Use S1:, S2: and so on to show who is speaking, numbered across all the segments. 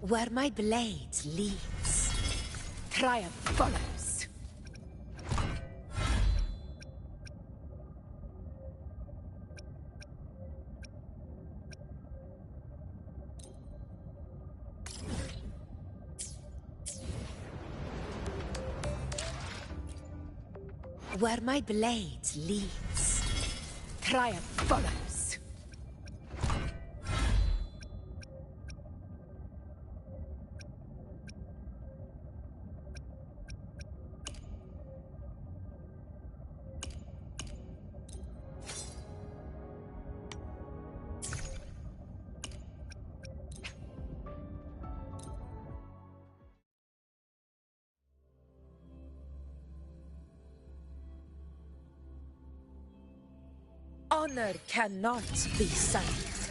S1: Where my blade leads, triumph follows. Where my blade leads, triumph follows. Honor cannot be silent.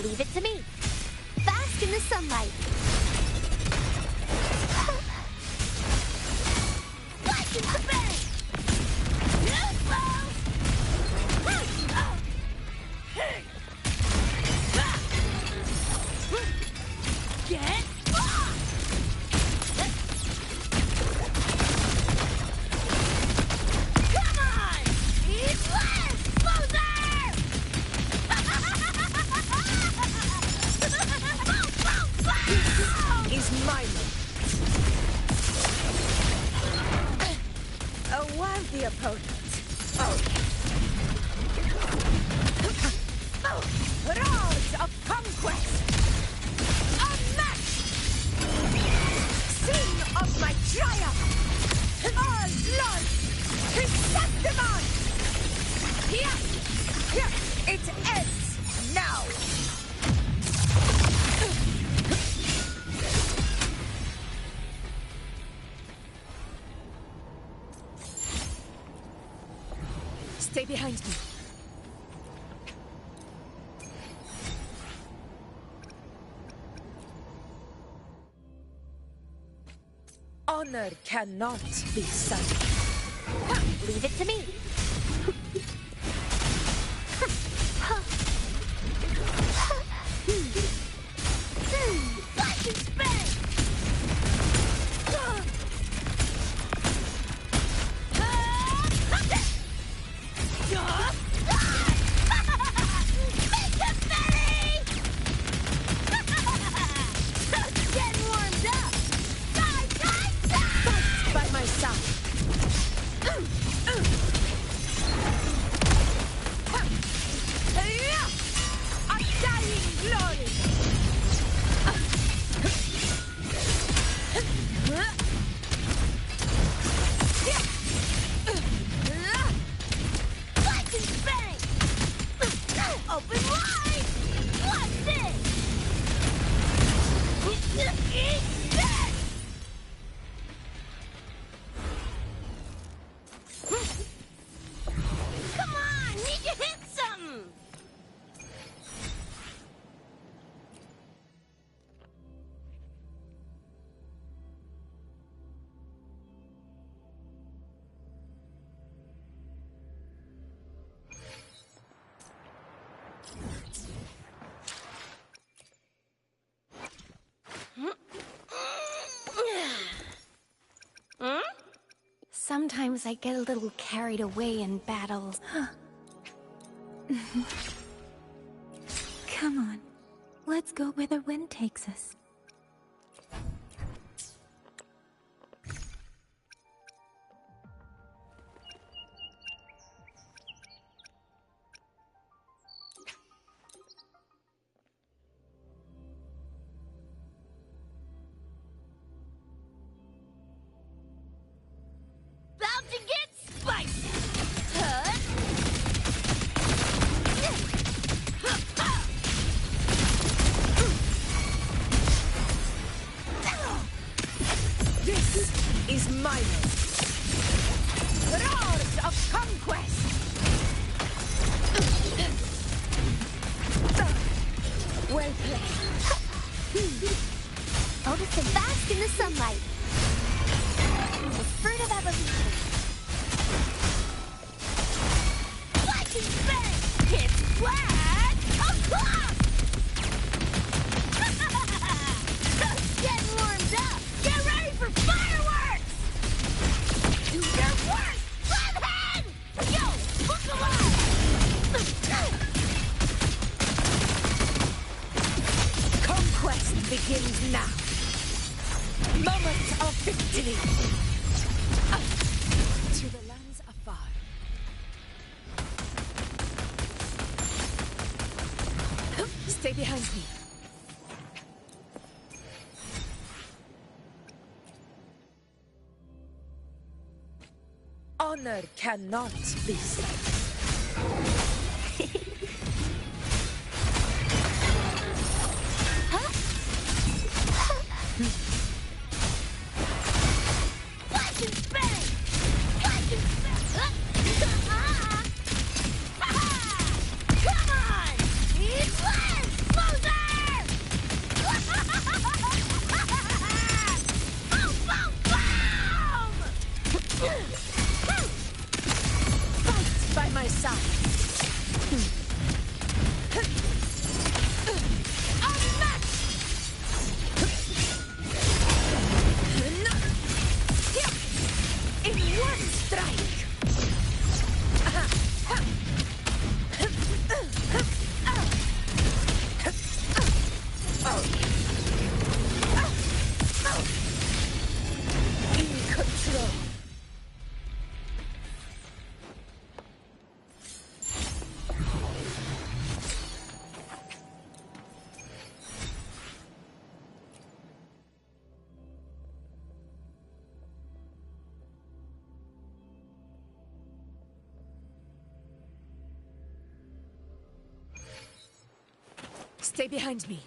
S2: Leave it to me. Bask in the sunlight. Light in the bed. Get
S1: The opponent. Roars of conquest! Unmatched! Scene of my triumph! All blood! Chrysanthemum! Here! It ends now! Stay behind me. Honor cannot be silent.
S2: Leave it to me. Light and spin! Sometimes I get a little carried away in battles.
S3: Come on, let's go where the wind takes us.
S2: To get spicy!
S1: This is my land. Roars of conquest! Well played.
S2: Otis can bask in the sunlight. The fruit of evolution. Swag o'clock! Getting warmed up! Get ready for fireworks! Do your work! Redhead! Yo, look alive!
S1: Conquest begins now. Moment of victory. To the lands afar. Stay behind me. Honor cannot be silenced.
S2: Flash and bang! Flash and bang! Come on! It's Liz! Loser! Boom, boom, boom!
S1: Fight by my side. Unmatched! In one strike! In control. Stay behind me.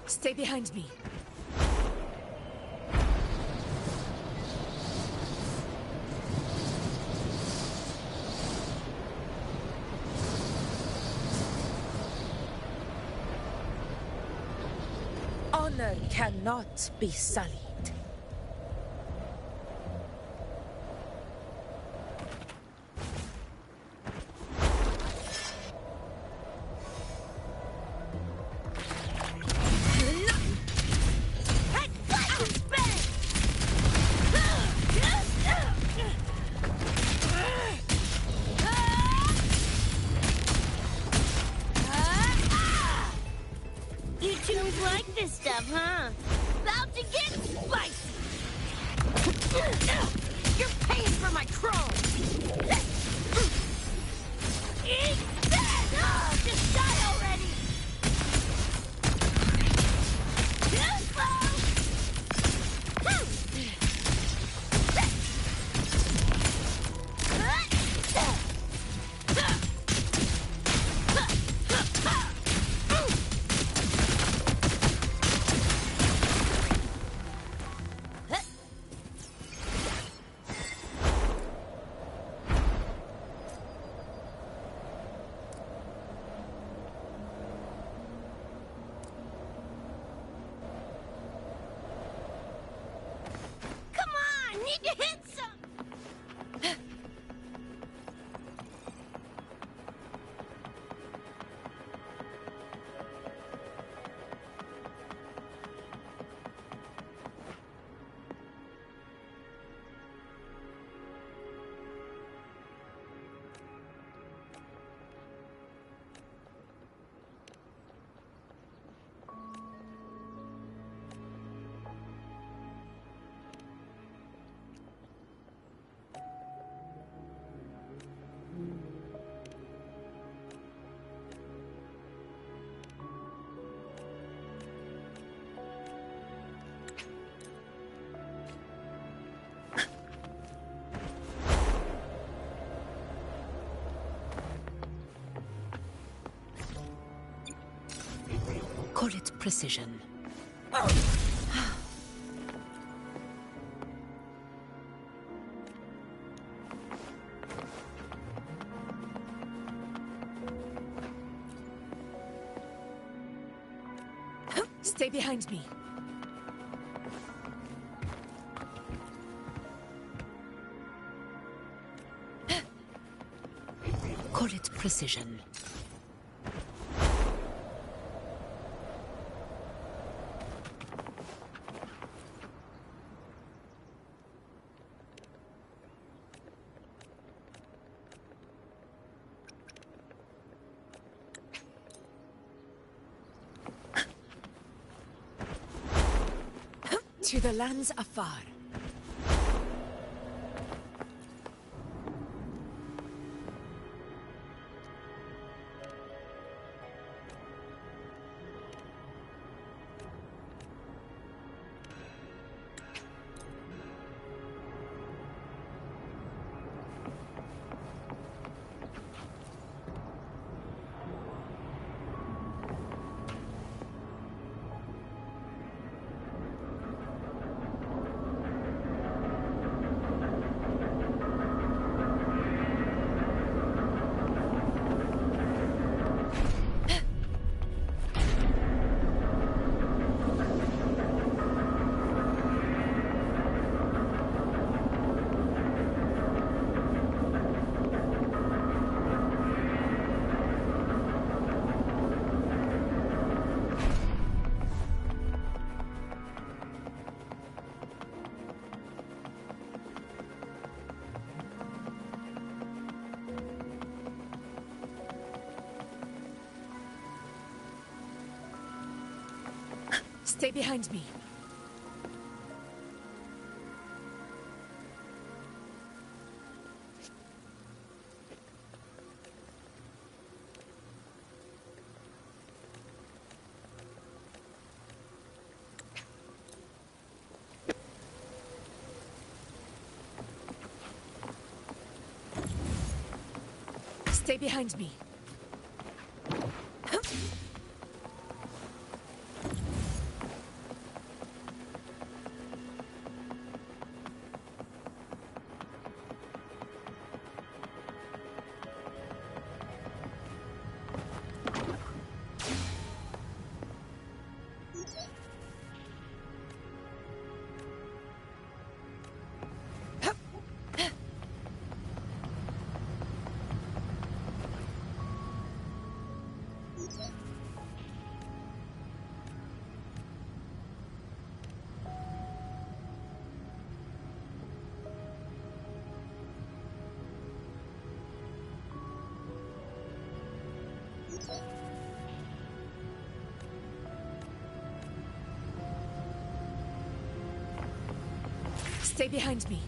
S1: Stay behind me. Honor cannot be sullied.
S2: You're paying for my chrome! Eat that! Oh, just die already! Too slow! Need to hit some!
S1: Call it precision. Stay behind me. Call it precision. To the lands afar. Stay behind me. Stay behind me. Stay behind me.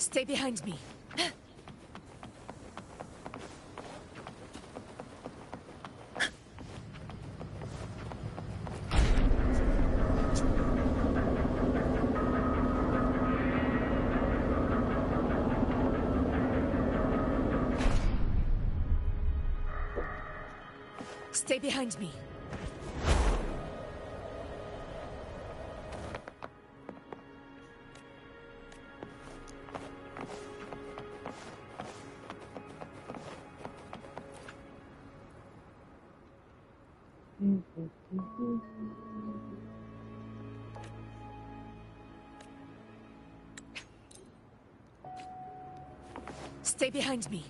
S1: Stay behind me. Stay behind me. Stay behind me.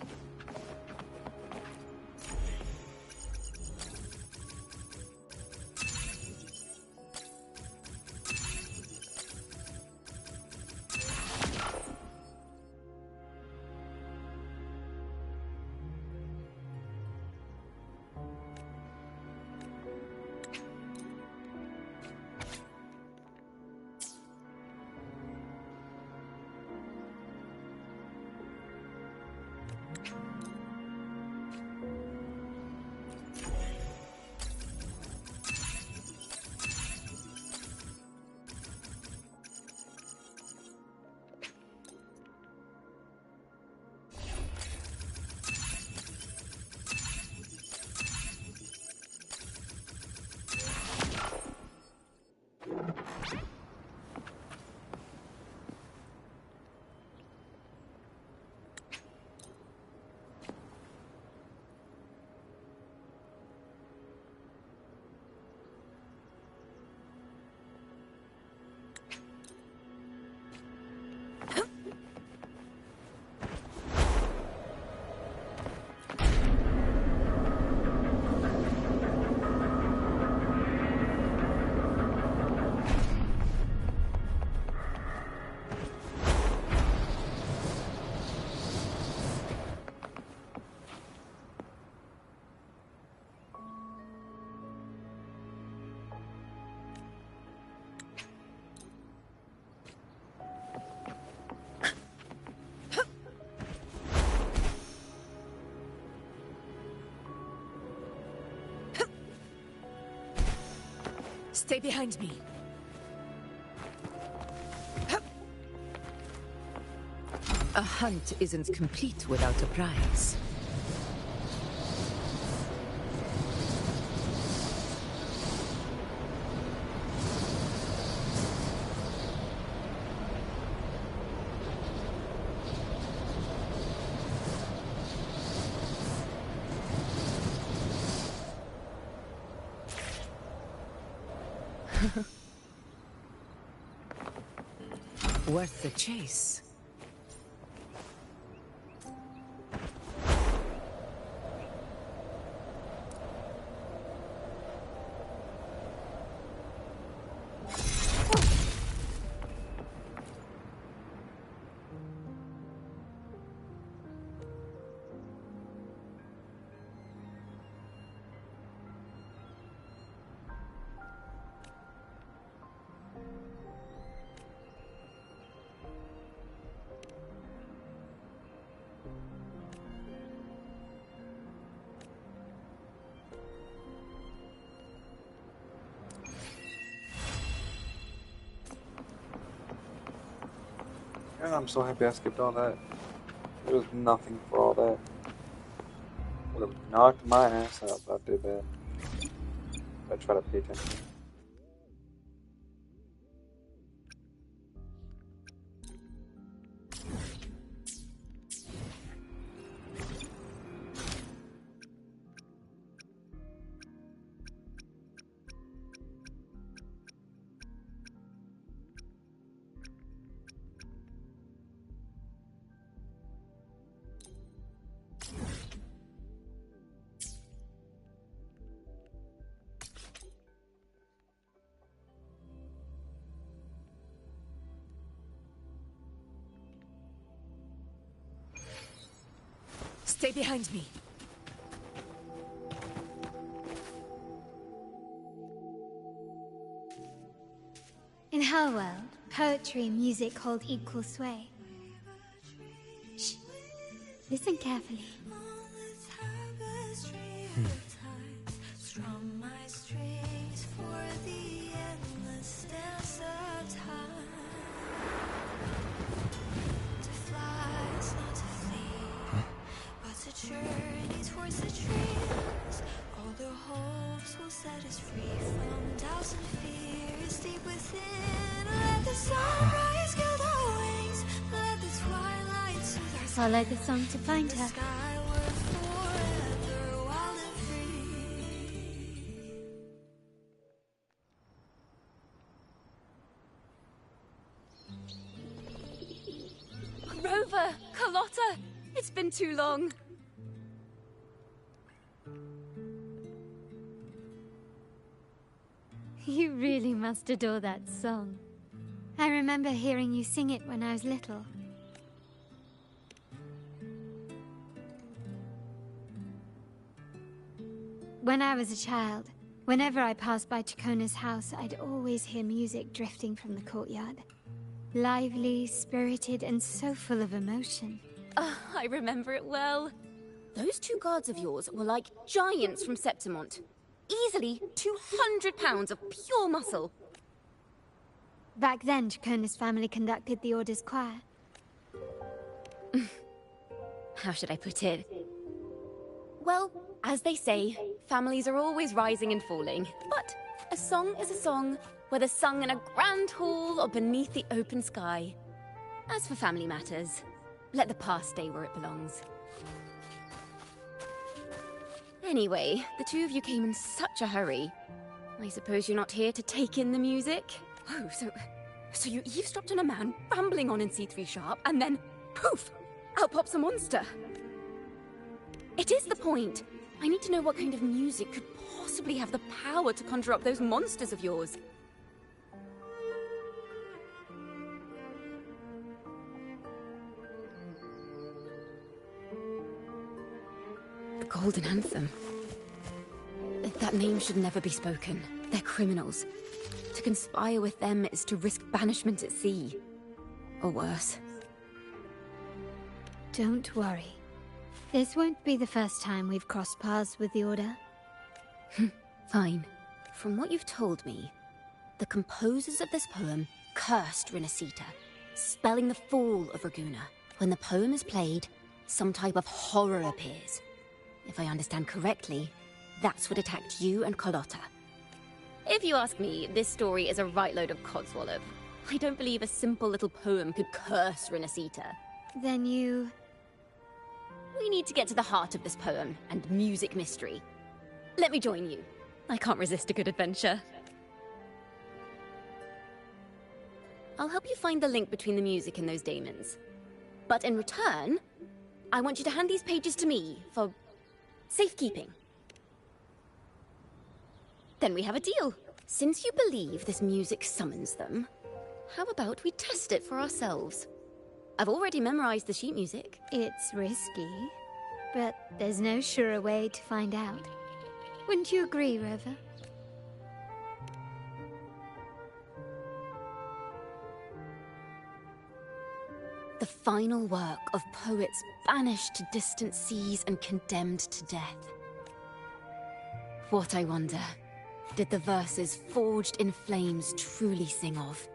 S1: Stay behind me.
S4: A hunt isn't complete without a prize. Worth the chase.
S5: And I'm so happy I skipped all that. There was nothing for all that. Would have knocked my ass out if I did that. I try to pay attention.
S1: Stay behind me.
S3: In her world, poetry and music hold equal sway. Shh. Listen carefully.
S6: Journey towards the dreams. All the hopes will set us free from doubts and fears deep within. Let the sunrise gild our wings. Let the twilight soothe our
S3: Follow the song to find her.
S6: skyward forever wild and free.
S7: Rover! Carlotta! It's been too long.
S3: You really must adore that song. I remember hearing you sing it when I was little. When I was a child, whenever I passed by Chacona's house, I'd always hear music drifting from the courtyard. Lively, spirited, and so full of emotion.
S7: I remember it well. Those two guards of yours were like giants from Septimont. Easily 200 pounds of pure muscle.
S3: Back then, Chacona's family conducted the Order's choir.
S7: How should I put it? Well, as they say, families are always rising and falling. But a song is a song, whether sung in a grand hall or beneath the open sky. As for family matters, let the past stay where it belongs. Anyway, the two of you came in such a hurry. I suppose you're not here to take in the music? Oh, so you eavesdropped on a man rambling on in C3 Sharp, and then, poof! Out pops a monster. It is the point. I need to know what kind of music could possibly have the power to conjure up those monsters of yours. The Golden Anthem. That name should never be spoken. They're criminals. To conspire with them is to risk banishment at sea. Or worse.
S3: Don't worry. This won't be the first time we've crossed paths with the Order.
S7: Fine. From what you've told me, the composers of this poem cursed Renacita, spelling the fall of Raguna. When the poem is played, some type of horror appears. If I understand correctly, that's what attacked you and Carlotta. If you ask me, this story is a right load of codswallop. I don't believe a simple little poem could curse Renacita.
S3: Then you...
S7: We need to get to the heart of this poem and music mystery. Let me join you. I can't resist a good adventure. I'll help you find the link between the music and those daemons. But in return, I want you to hand these pages to me for safekeeping. Then we have a deal. Since you believe this music summons them, how about we test it for ourselves? I've already memorized the sheet music.
S3: It's risky, but there's no surer way to find out. Wouldn't you agree, Rover?
S7: The final work of poets banished to distant seas and condemned to death. What, I wonder, did the verses forged in flames truly sing of?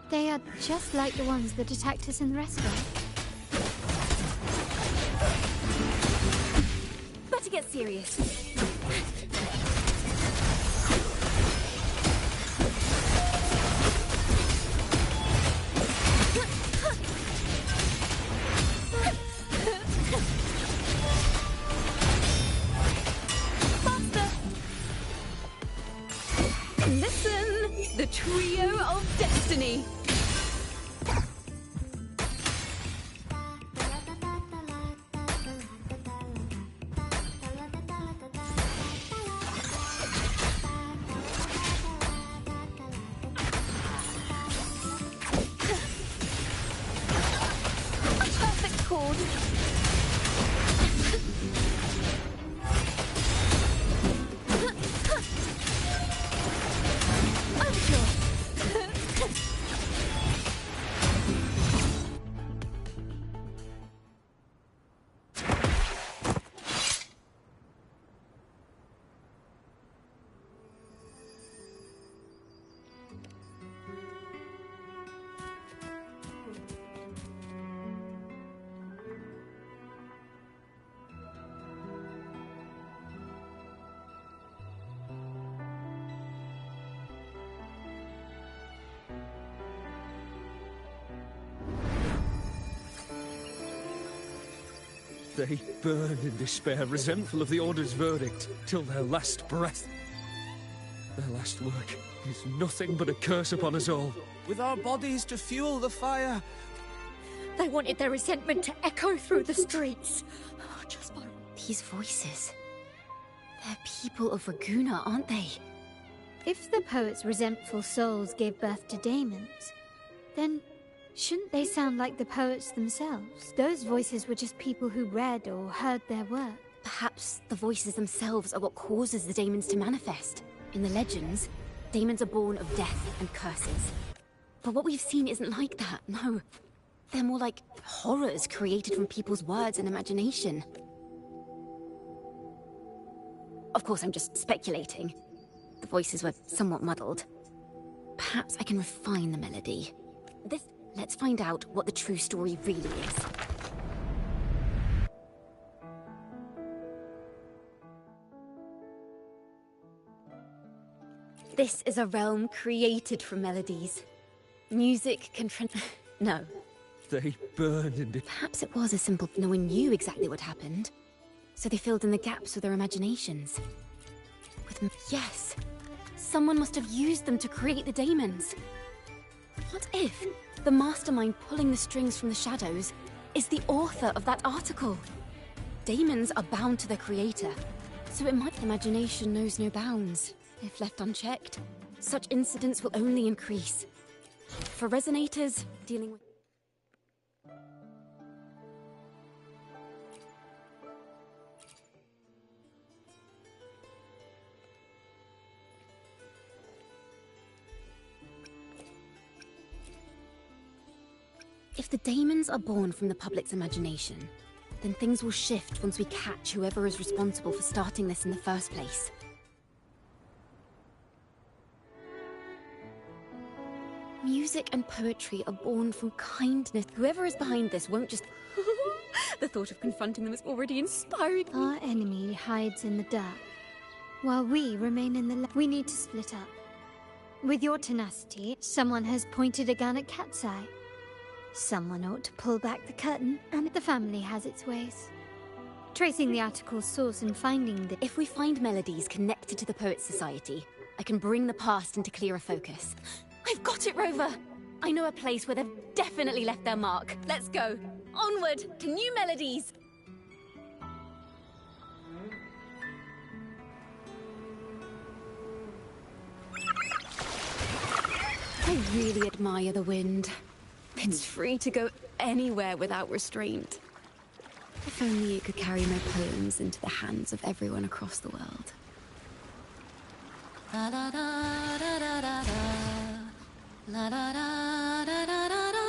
S3: They are just like the ones that attacked us in the restaurant.
S7: Better get serious. Listen, the trio of destiny.
S8: They burn in despair, resentful of the Order's verdict, till their last breath. Their last work is nothing but a curse upon us all.
S9: With our bodies to fuel the fire.
S1: They wanted their resentment to echo through the streets. Just by...
S7: These voices. They're people of Raguna, aren't they?
S3: If the poet's resentful souls gave birth to daemons, then shouldn't they sound like the poets themselves? Those voices were just people who read or heard their work.
S7: Perhaps the voices themselves are what causes the daemons to manifest. In the legends, daemons are born of death and curses. But what we've seen isn't like that, no. They're more like horrors created from people's words and imagination. Of course, I'm just speculating. The voices were somewhat muddled. Perhaps I can refine the melody. Let's find out what the true story really is. This is a realm created from melodies. Music can No.
S8: They burn in
S7: Perhaps it was as simple no one knew exactly what happened. So they filled in the gaps with their imaginations. Yes. Someone must have used them to create the daemons. What if the mastermind pulling the strings from the shadows is the author of that article? Daemons are bound to their creator, so it might... Imagination knows no bounds. If left unchecked, such incidents will only increase. For resonators, dealing with... If the daemons are born from the public's imagination, then things will shift once we catch whoever is responsible for starting this in the first place. Music and poetry are born from kindness. Whoever is behind this won't just... The thought of confronting them is already inspiring.
S3: Our enemy hides in the dark, while we remain in the light. We need to split up. With your tenacity, someone has pointed a gun at Cat's Eye. Someone ought to pull back the curtain, and the family has its ways. Tracing the article's source and finding the...
S7: If we find melodies connected to the Poets' Society, I can bring the past into clearer focus. I've got it, Rover! I know a place where they've definitely left their mark. Let's go. Onward to new melodies! I really admire the wind. It's free to go anywhere without restraint. If only it could carry my poems into the hands of everyone across the world. La da da da da da da. La da da da da da da.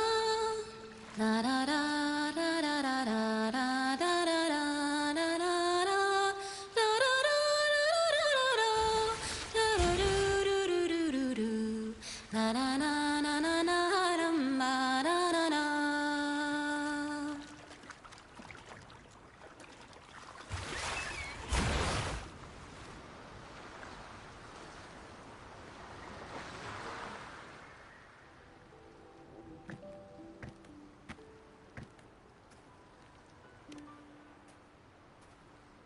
S7: La da da da da da da da da da da da da da. La da da da da da da. Da da do do do do do. La da na na na na.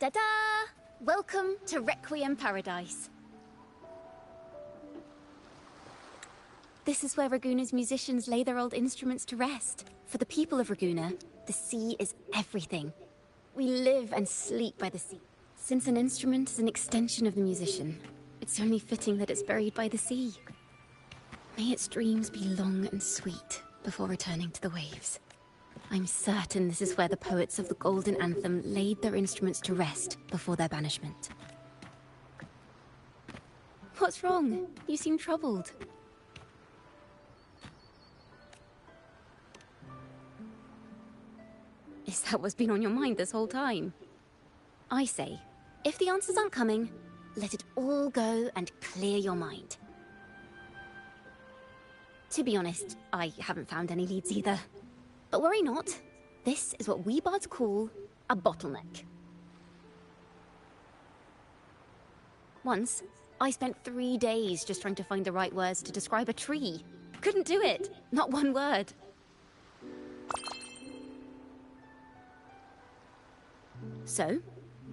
S7: Da-da! Welcome to Requiem Paradise. This is where Raguna's musicians lay their old instruments to rest. For the people of Raguna, the sea is everything. We live and sleep by the sea. Since an instrument is an extension of the musician, it's only fitting that it's buried by the sea. May its dreams be long and sweet before returning to the waves. I'm certain this is where the poets of the Golden Anthem laid their instruments to rest before their banishment. What's wrong? You seem troubled. Is that what's been on your mind this whole time? I say, if the answers aren't coming, let it all go and clear your mind. To be honest, I haven't found any leads either. But worry not. This is what we bards call a bottleneck. Once, I spent 3 days just trying to find the right words to describe a tree. Couldn't do it. Not one word. So,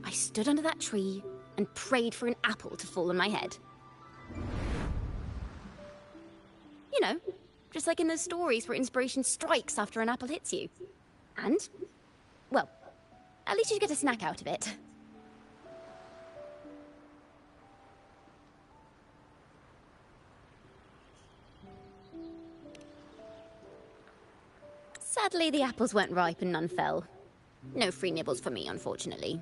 S7: I stood under that tree and prayed for an apple to fall on my head. You know, just like in those stories where inspiration strikes after an apple hits you. And, well, at least you get a snack out of it. Sadly, the apples weren't ripe and none fell. No free nibbles for me, unfortunately.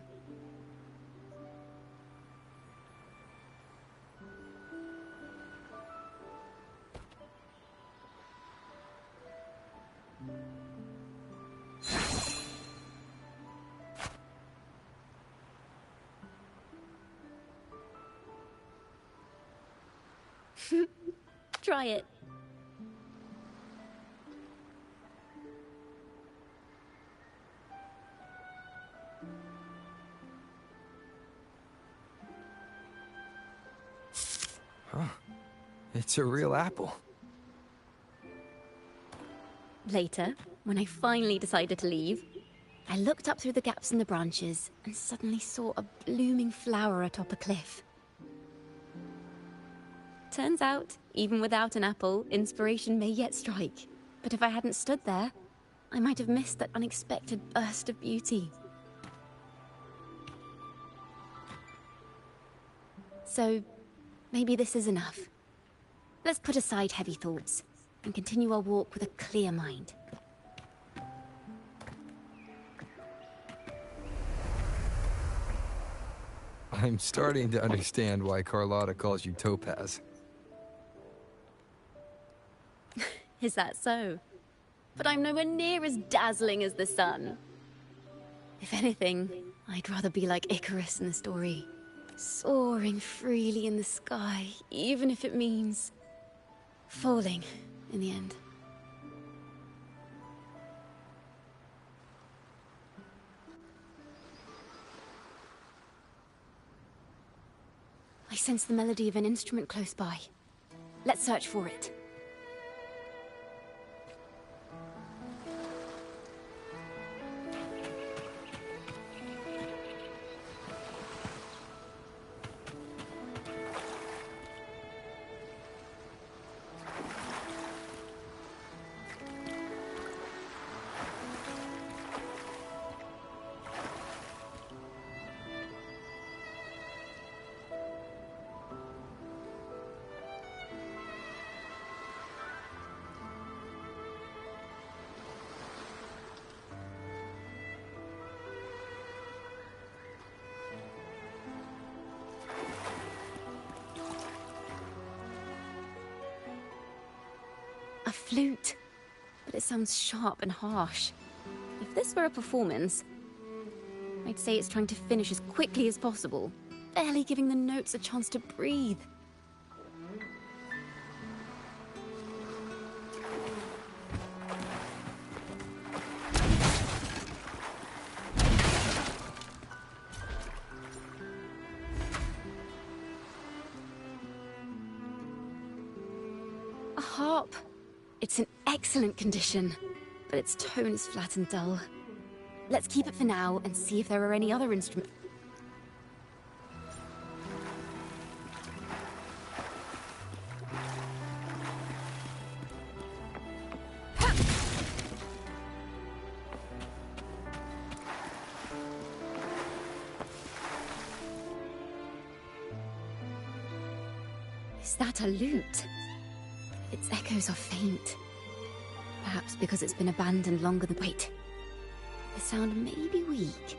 S7: Try it.
S10: Huh. It's a real apple.
S7: Later, when I finally decided to leave, I looked up through the gaps in the branches and suddenly saw a blooming flower atop a cliff. Turns out, even without an apple, inspiration may yet strike. But if I hadn't stood there, I might have missed that unexpected burst of beauty. So, maybe this is enough. Let's put aside heavy thoughts and continue our walk with a clear mind.
S10: I'm starting to understand why Carlotta calls you Topaz.
S7: Is that so? But I'm nowhere near as dazzling as the sun. If anything, I'd rather be like Icarus in the story. Soaring freely in the sky, even if it means falling in the end. I sense the melody of an instrument close by. Let's search for it. A flute, but it sounds sharp and harsh. If this were a performance, I'd say it's trying to finish as quickly as possible, barely giving the notes a chance to breathe. A harp. It's in excellent condition, but its tone is flat and dull. Let's keep it for now and see if there are any other instruments. Is that a lute? Its echoes are faint. Perhaps because it's been abandoned longer than... Wait. The sound may be weak,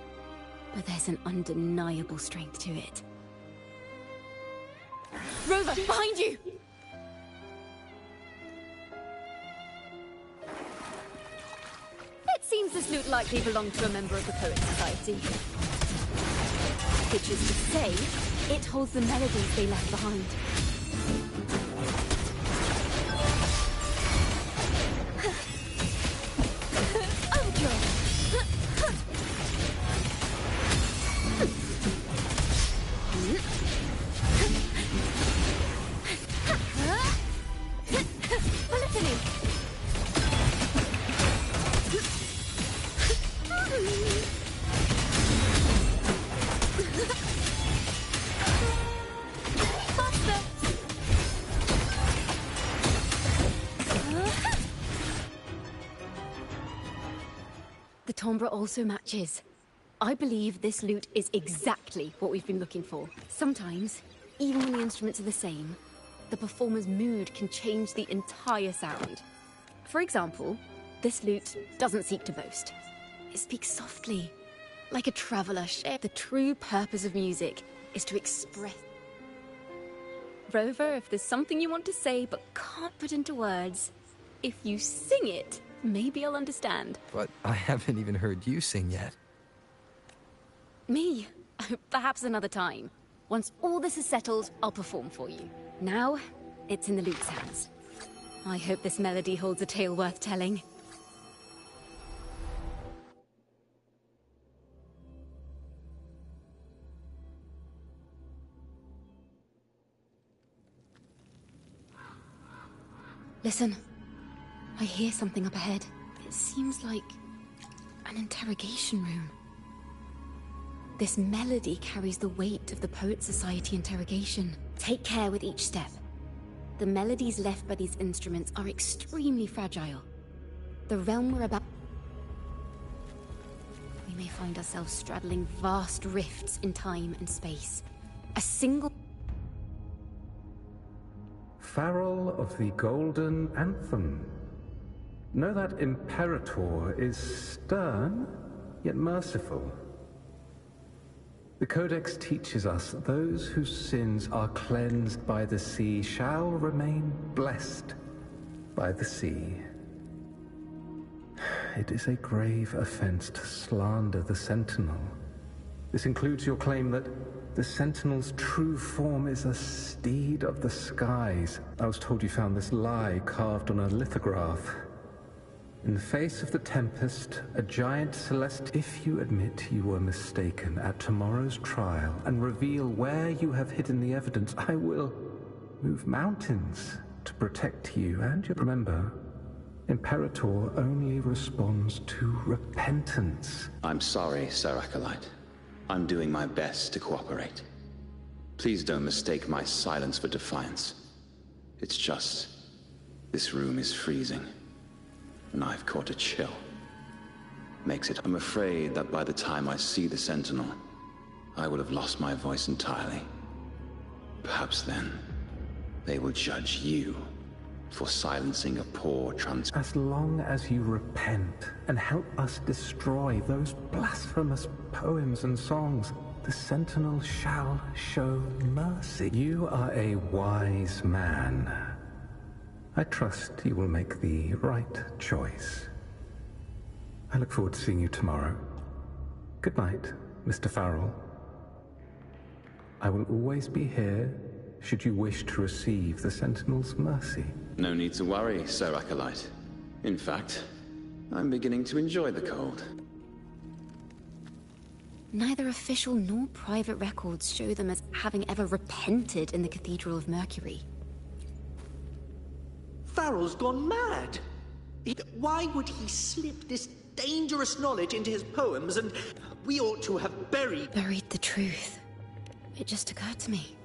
S7: but there's an undeniable strength to it. Rover, behind you! It seems this lute likely belonged to a member of the Poet Society. Which is to say, it holds the melodies they left behind. The timbre also matches. I believe this lute is exactly what we've been looking for. Sometimes, even when the instruments are the same, the performer's mood can change the entire sound. For example, this lute doesn't seek to boast. It speaks softly, like a traveler. The true purpose of music is to express. Rover, if there's something you want to say but can't put into words, if you sing it, maybe I'll understand.
S10: But I haven't even heard you sing yet.
S7: Me? Perhaps another time. Once all this is settled, I'll perform for you. Now, it's in the lute's hands. I hope this melody holds a tale worth telling. Listen. I hear something up ahead. It seems like an interrogation room. This melody carries the weight of the Poet Society interrogation. Take care with each step. The melodies left by these instruments are extremely fragile. The realm we're about... We may find ourselves straddling vast rifts in time and space. A single...
S11: Farrell of the Golden Anthem. Know that Imperator is stern, yet merciful. The Codex teaches us those whose sins are cleansed by the sea shall remain blessed by the sea. It is a grave offense to slander the Sentinel. This includes your claim that the Sentinel's true form is a steed of the skies. I was told you found this lie carved on a lithograph. In the face of the Tempest, a giant celestial... If you admit you were mistaken at tomorrow's trial and reveal where you have hidden the evidence, I will move mountains to protect you and your... Remember, Imperator only responds to repentance.
S12: I'm sorry, Sir Acolyte. I'm doing my best to cooperate. Please don't mistake my silence for defiance. It's just... this room is freezing. And I've caught a chill. Makes it... I'm afraid that by the time I see the Sentinel, I will have lost my voice entirely. Perhaps then, they will judge you for silencing a poor trans...
S11: As long as you repent and help us destroy those blasphemous poems and songs, the Sentinel shall show mercy. You are a wise man. I trust you will make the right choice. I look forward to seeing you tomorrow. Good night, Mr. Farrell. I will always be here should you wish to receive the Sentinel's mercy.
S12: No need to worry, Sir Acolyte. In fact, I'm beginning to enjoy the cold.
S7: Neither official nor private records show them as having ever repented in the Cathedral of Mercury.
S13: Farrell's gone mad. Why would he slip this dangerous knowledge into his poems, and we ought to have buried
S7: the truth. It just occurred to me.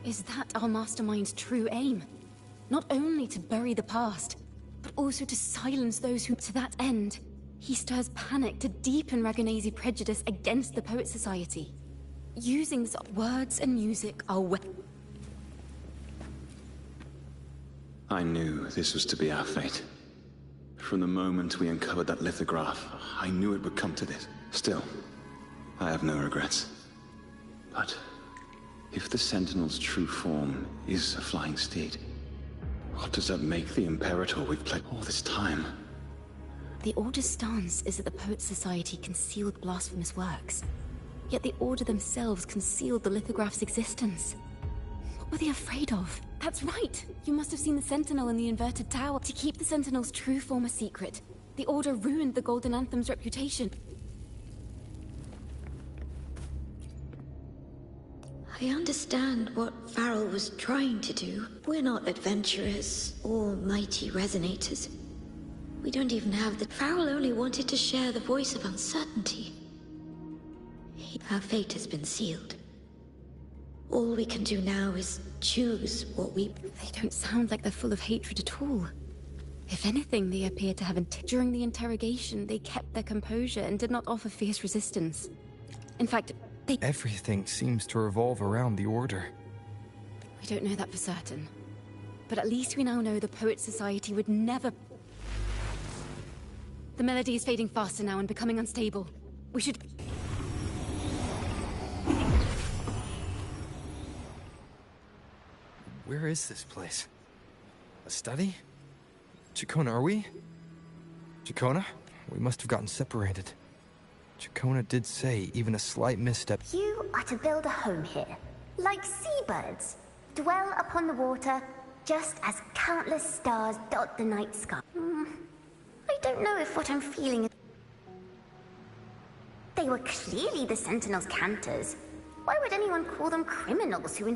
S7: Is that our mastermind's true aim? Not only to bury the past, but also to silence those who... To that end, he stirs panic to deepen Ragonese prejudice against the Poet Society. Using words and music are
S12: I knew this was to be our fate. From the moment we uncovered that lithograph, I knew it would come to this. Still, I have no regrets. But if the Sentinel's true form is a flying steed, what does that make the Imperator we've played all this time?
S7: The Order's stance is that the Poets Society concealed blasphemous works. Yet the Order themselves concealed the lithograph's existence. What were they afraid of? That's right! You must have seen the Sentinel in the inverted tower. To keep the Sentinel's true form a secret, the Order ruined the Golden Anthem's reputation.
S6: I understand what Farrell was trying to do. We're not adventurers or mighty resonators. We don't even have the... Farrell only wanted to share the voice of uncertainty. Our fate has been sealed. All we can do now is choose what we...
S7: They don't sound like they're full of hatred at all. If anything, they appear to have... During the interrogation, they kept their composure and did not offer fierce resistance. In fact, they...
S10: Everything seems to revolve around the Order.
S7: We don't know that for certain. But at least we now know the Poets Society would never... The melody is fading faster now and becoming unstable. We should...
S10: Where is this place? A study? Chacona, are we? Chacona? We must have gotten separated. Chacona did say even a slight misstep...
S14: You are to build a home here, like seabirds. Dwell upon the water, just as countless stars dot the night sky. I don't know if what I'm feeling... They were clearly the Sentinel's cantors. Why would anyone call them criminals who...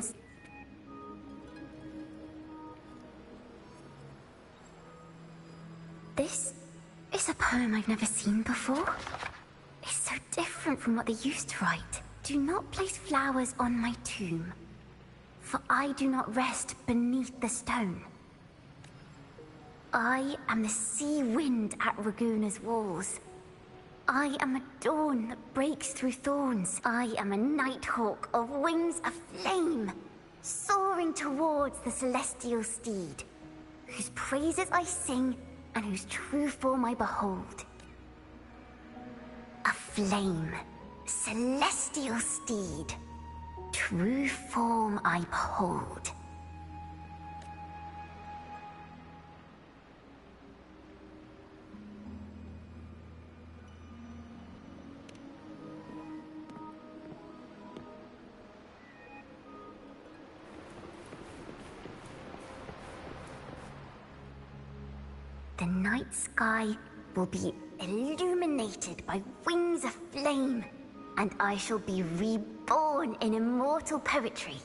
S14: This is a poem I've never seen before. It's so different from what they used to write. Do not place flowers on my tomb, for I do not rest beneath the stone. I am the sea wind at Raguna's walls. I am a dawn that breaks through thorns. I am a nighthawk of wings of flame, soaring towards the celestial steed, whose praises I sing and whose true form I behold. A flame, celestial steed, true form I behold. The night sky will be illuminated by wings of flame, and I shall be reborn in immortal poetry.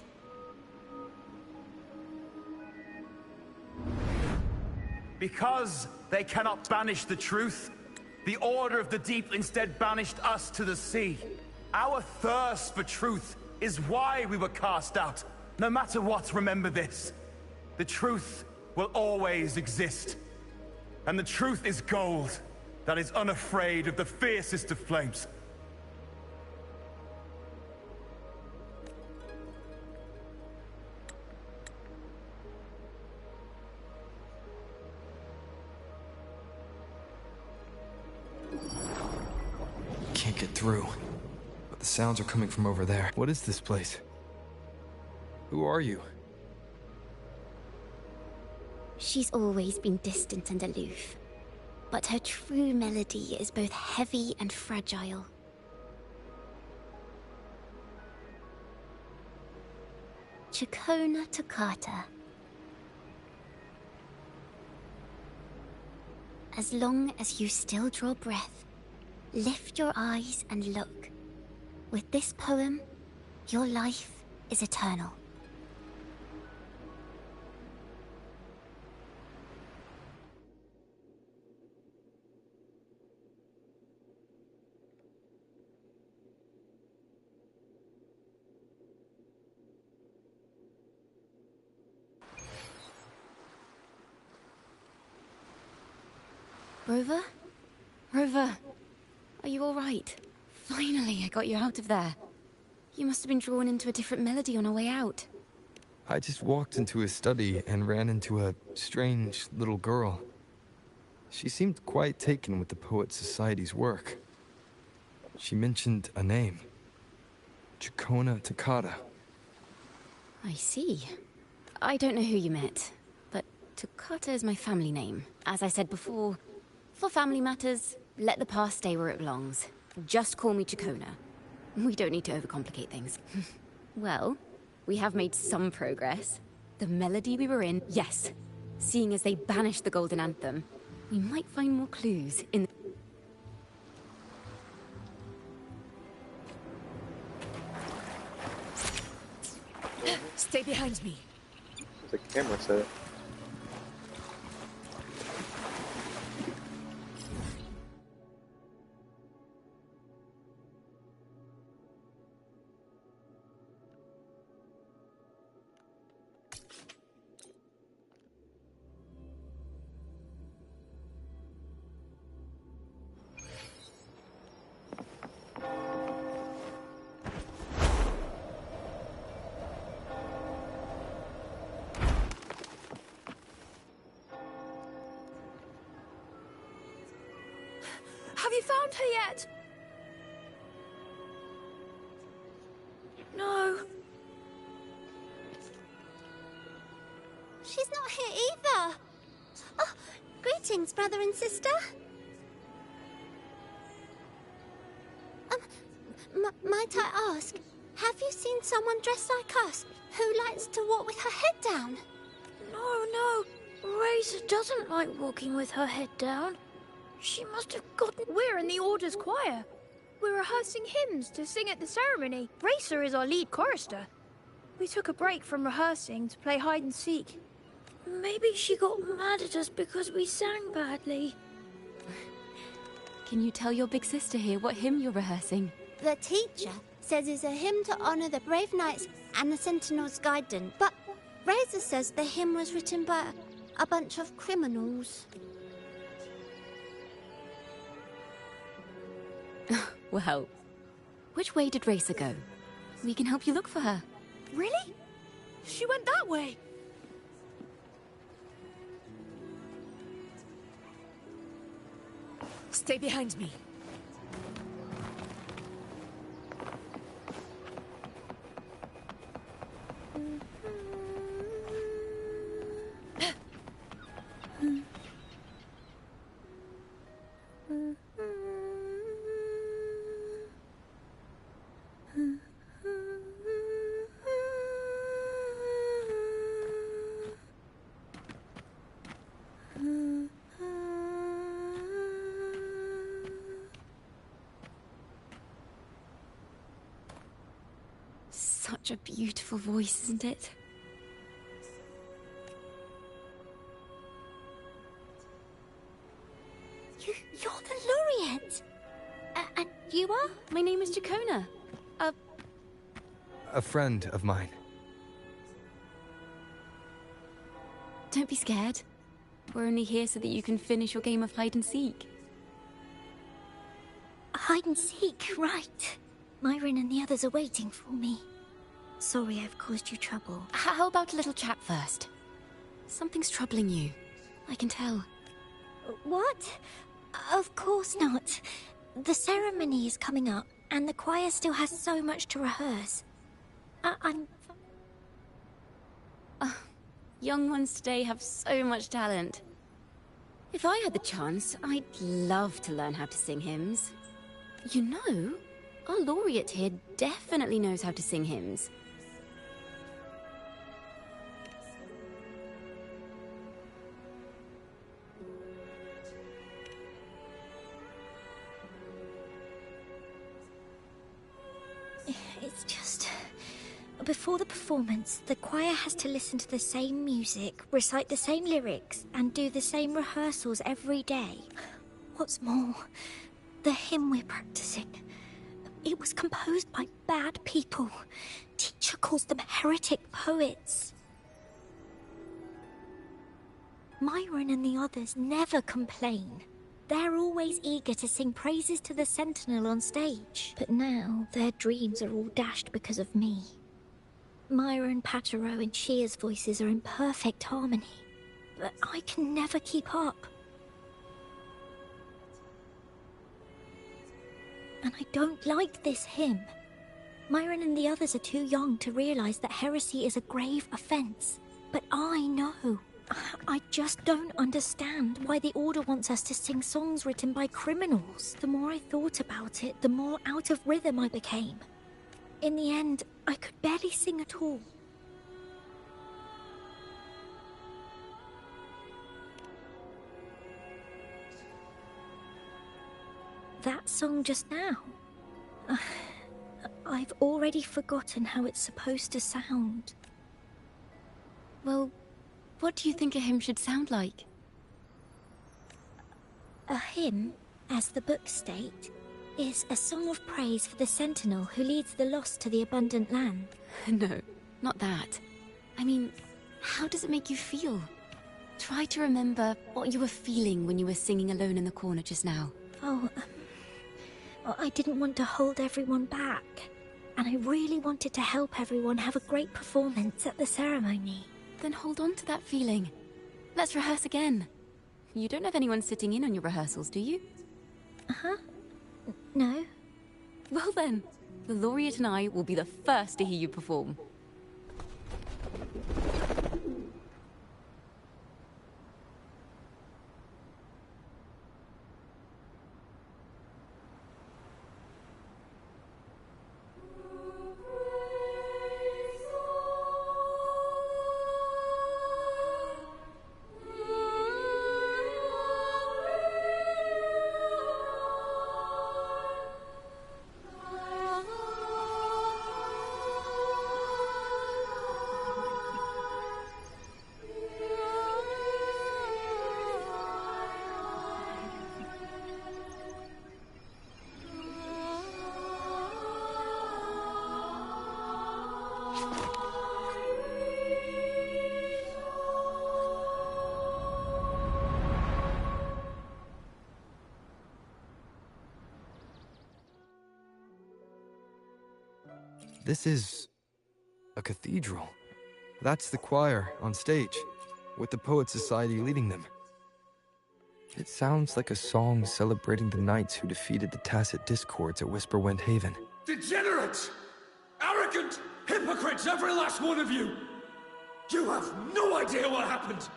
S15: Because they cannot banish the truth, the Order of the Deep instead banished us to the sea. Our thirst for truth is why we were cast out. No matter what, remember this. The truth will always exist. And the truth is gold that is unafraid of the fiercest of flames.
S10: Can't get through. But the sounds are coming from over there. What is this place? Who are you?
S14: She's always been distant and aloof, but her true melody is both heavy and fragile. Chacona Toccata. As long as you still draw breath, lift your eyes and look. With this poem, your life is eternal.
S7: Rover? Rover, are you all right? Finally, I got you out of there. You must have been drawn into a different melody on our way out.
S10: I just walked into his study and ran into a strange little girl. She seemed quite taken with the Poet Society's work. She mentioned a name. Chikona Takata.
S7: I see. I don't know who you met, but Takata is my family name. As I said before, for family matters, let the past stay where it belongs. Just call me Chikona. We don't need to overcomplicate things. Well, we have made some progress. The melody we were in, yes. Seeing as they banished the Golden Anthem, we might find more clues in...
S1: Stay behind me.
S5: The camera set.
S6: Have you found her yet? No.
S14: She's not here either. Oh, greetings, brother and sister. Might I ask, have you seen someone dressed like us who likes to walk with her head down?
S16: No. Razor doesn't like walking with her head down. She must have gotten... We're in the Order's choir. We're rehearsing hymns to sing at the ceremony. Racer is our lead chorister. We took a break from rehearsing to play hide and seek. Maybe she got mad at us because we sang badly.
S7: Can you tell your big sister here what hymn you're rehearsing?
S14: The teacher says it's a hymn to honor the brave knights and the Sentinel's guidance. But Razor says the hymn was written by a bunch of criminals.
S7: Well, which way did Racer go? We can help you look for her.
S16: Really? She went that way.
S1: Stay behind me.
S7: Such a beautiful voice, isn't it?
S14: You're the laureate. And you are?
S7: My name is Chikona.
S10: A friend of mine.
S7: Don't be scared. We're only here so that you can finish your game of hide and seek.
S14: Hide and seek, right. Myron and the others are waiting for me. Sorry I've caused you trouble.
S7: How about a little chat first? Something's troubling you. I can tell.
S14: What? Of course not. The ceremony is coming up, and the choir still has so much to rehearse. I'm...
S7: Young ones today have so much talent. If I had the chance, I'd love to learn how to sing hymns. You know, our laureate here definitely knows how to sing hymns.
S14: It's just... Before the performance, the choir has to listen to the same music, recite the same lyrics, and do the same rehearsals every day. What's more, the hymn we're practicing, it was composed by bad people. Teacher calls them heretic poets. Myron and the others never complain. They're always eager to sing praises to the Sentinel on stage. But now, their dreams are all dashed because of me.
S1: Myra and Patero and Shia's voices are in perfect harmony, but I can never keep up. And I don't like this hymn. Myron and the others are too young to realize that heresy is a grave offense. But I know. I just don't understand why the Order wants us to sing songs written by criminals. The more I thought about it, the more out of rhythm I became. In the end, I could barely sing at all. That song just now. I've already forgotten how it's supposed to sound.
S7: Well, what do you think a hymn should sound like?
S1: A hymn, as the books state, is a song of praise for the sentinel who leads the lost to the abundant land.
S7: No, not that. I mean, how does it make you feel? Try to remember what you were feeling when you were singing alone in the corner just now.
S1: I didn't want to hold everyone back, and I really wanted to help everyone have a great performance at the ceremony.
S7: Then hold on to that feeling. Let's rehearse again. You don't have anyone sitting in on your rehearsals, do you?
S1: No.
S7: Well then, the Laureate and I will be the first to hear you perform.
S10: This is a cathedral. That's the choir on stage, with the Poet Society leading them. It sounds like a song celebrating the knights who defeated the Tacit Discords at Whisperwind Haven.
S17: Degenerates! Arrogant hypocrites, every last one of you! You have no idea what happened!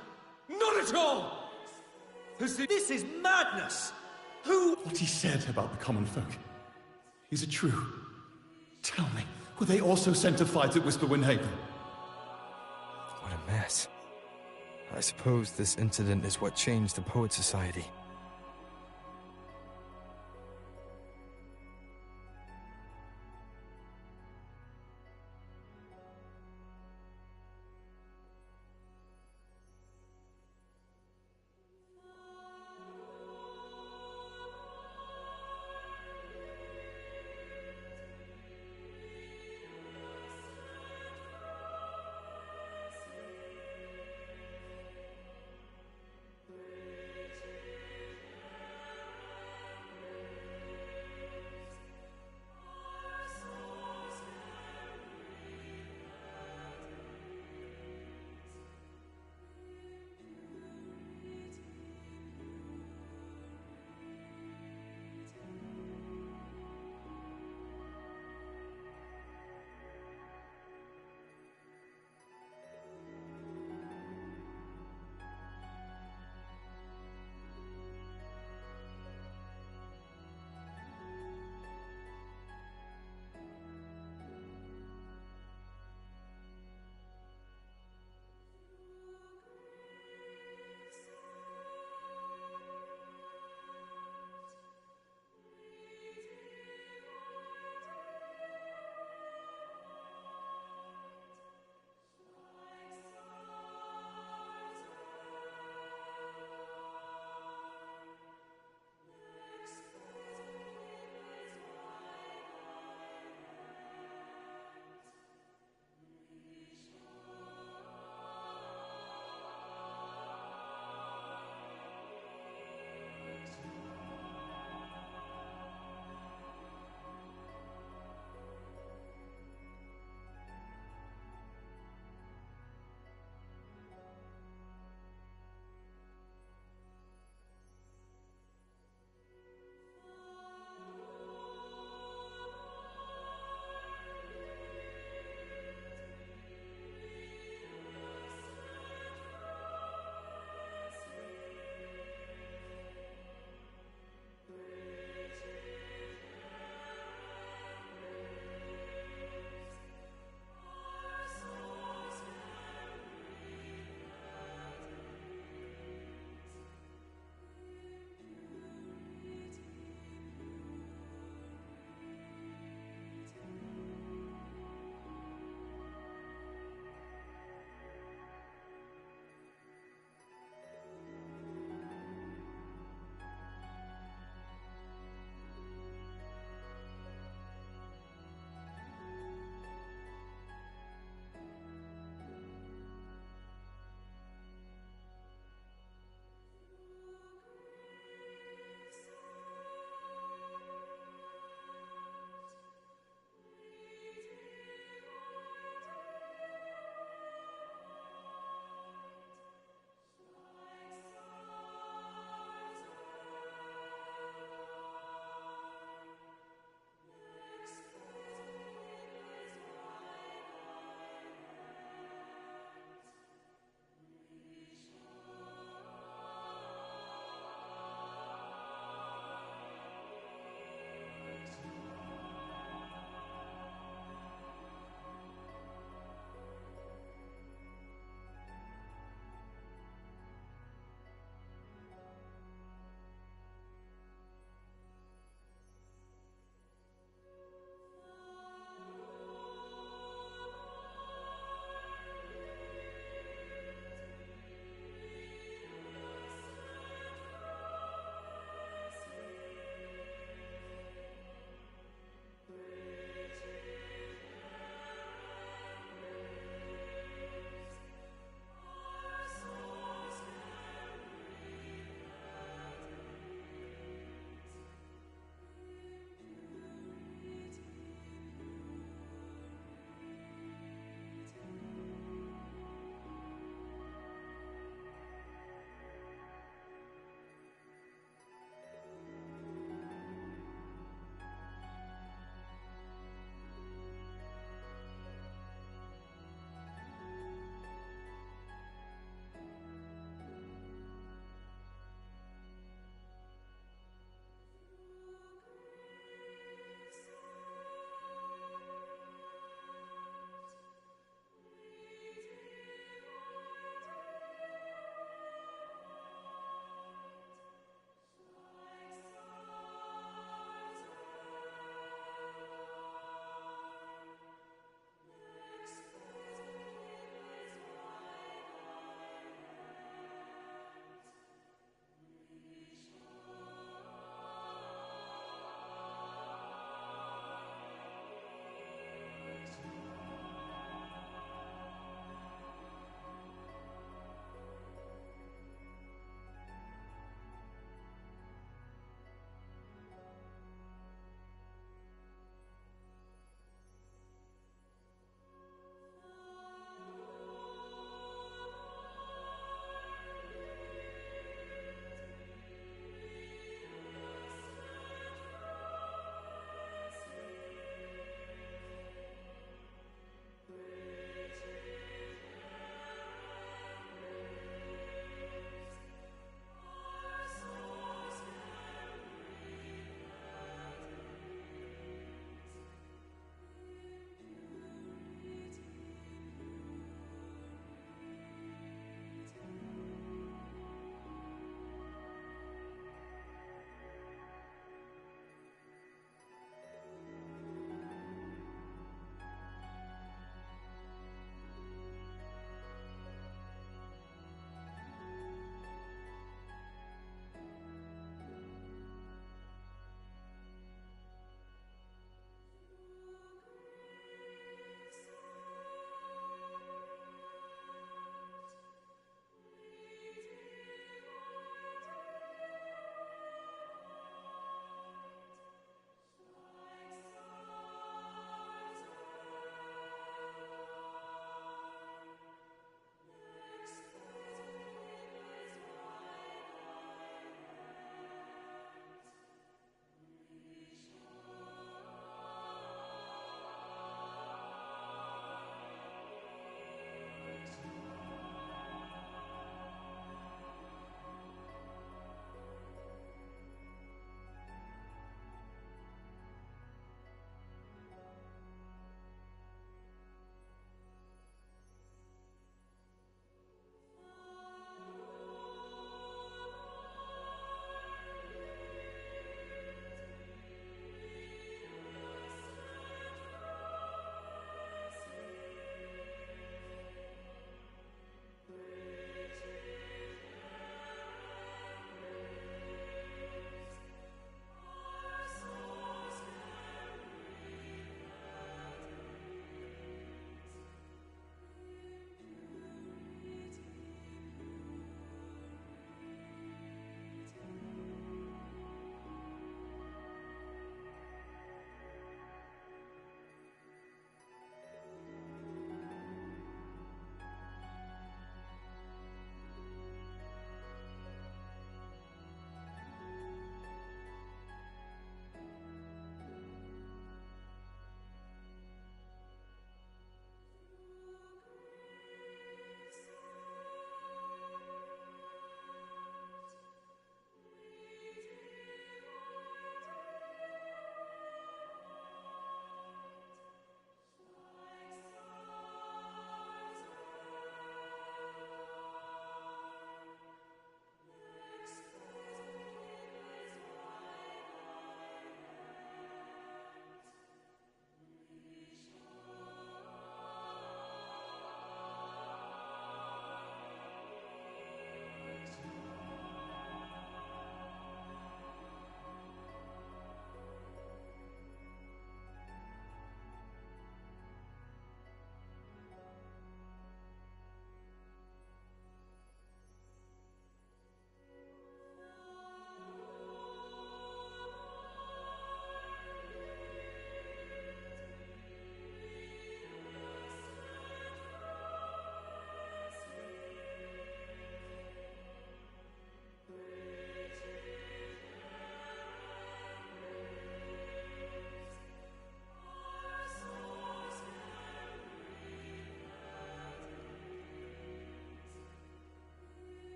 S17: Not at all! This is madness!
S18: What he said about the common folk, is it true? Tell me, were they also sent to fight at Whisperwind Haven?
S10: What a mess. I suppose this incident is what changed the Poet Society.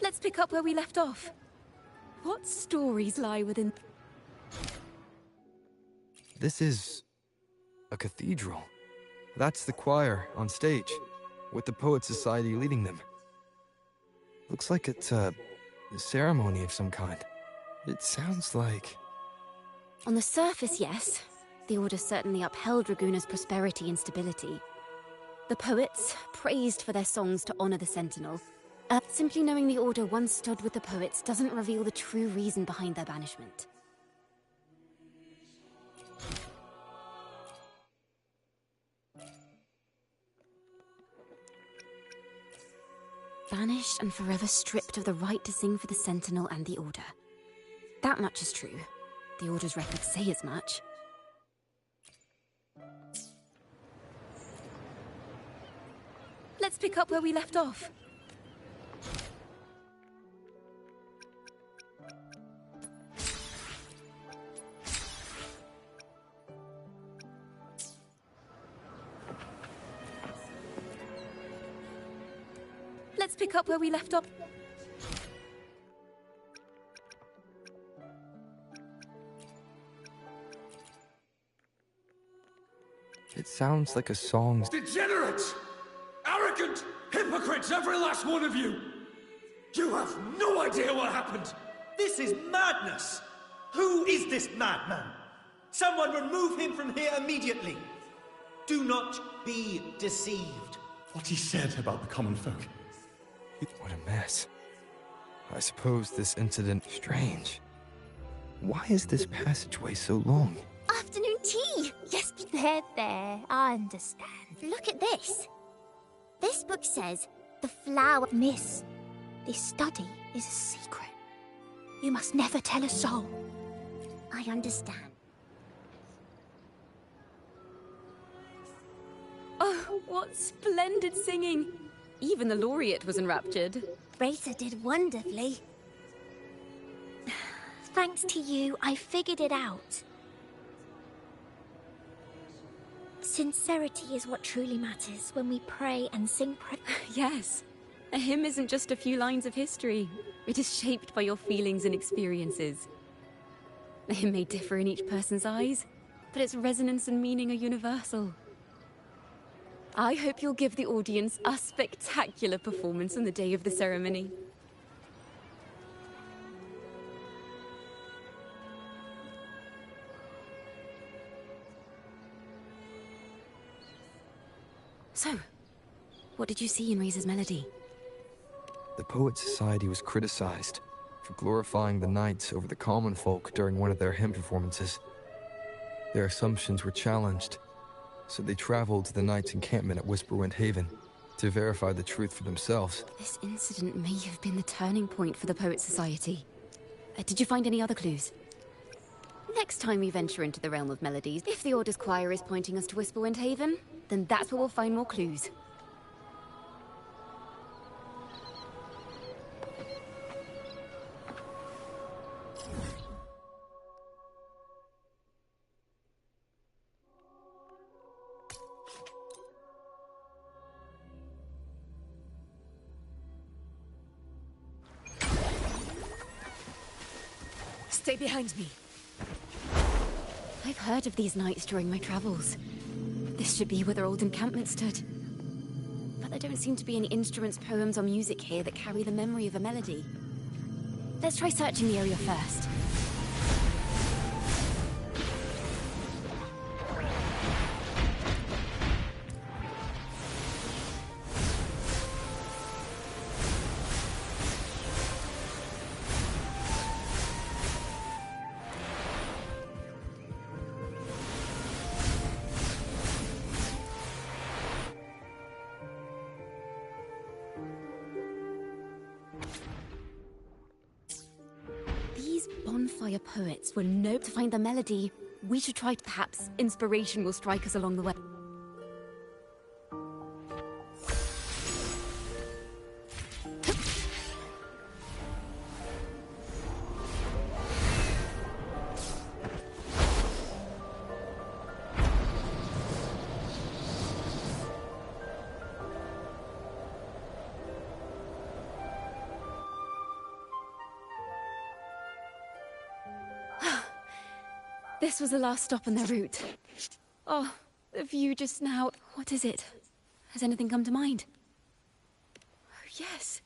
S7: Let's pick up where we left off. What stories lie within...
S10: This is a cathedral. That's the choir on stage, with the Poet Society leading them. Looks like it's a ceremony of some kind. It sounds like...
S7: On the surface, yes. The Order certainly upheld Raguna's prosperity and stability. The poets praised for their songs to honor the Sentinel. Simply knowing the Order once stood with the poets doesn't reveal the true reason behind their banishment. Banished and forever stripped of the right to sing for the Sentinel and the Order. That much is true. The Order's records say as much. Let's pick up where we left off. Let's pick up where we left off.
S10: It sounds like a song.
S17: Degenerates! Arrogant hypocrites, every last one of you! You have no idea what happened!
S13: This is madness! Who is this madman? Someone remove him from here immediately! Do not be deceived.
S18: What he said about the common folk.
S10: What a mess. I suppose this incident... Strange. Why is this passageway so long?
S1: Afternoon tea! Yes, there, I understand. Look at this. This book says, the flower... Miss, this study is a secret. You must never tell a soul. I understand.
S7: Oh, what splendid singing! Even the laureate was enraptured.
S1: Racer did wonderfully. Thanks to you, I figured it out. Sincerity is what truly matters when we pray and sing
S7: Yes. A hymn isn't just a few lines of history. It is shaped by your feelings and experiences. A hymn may differ in each person's eyes, but its resonance and meaning are universal. I hope you'll give the audience a spectacular performance on the day of the ceremony. So, what did you see in Razor's melody?
S10: The Poet Society was criticized for glorifying the knights over the common folk during one of their hymn performances. Their assumptions were challenged, so they traveled to the knights' encampment at Whisperwind Haven to verify the truth for themselves.
S7: This incident may have been the turning point for the Poet Society. Did you find any other clues? Next time we venture into the realm of melodies, if the Order's choir is pointing us to Whisperwind Haven, then that's where we'll find more clues.
S4: Stay behind me.
S7: I've heard of these nights during my travels. This should be where their old encampment stood. But there don't seem to be any instruments, poems, or music here that carry the memory of a melody. Let's try searching the area first. Bonfire poets will know to find the melody. We should try. Perhaps inspiration will strike us along the way. This was the last stop on their route. Oh, the view just now. What is it? Has anything come to mind? Oh, yes.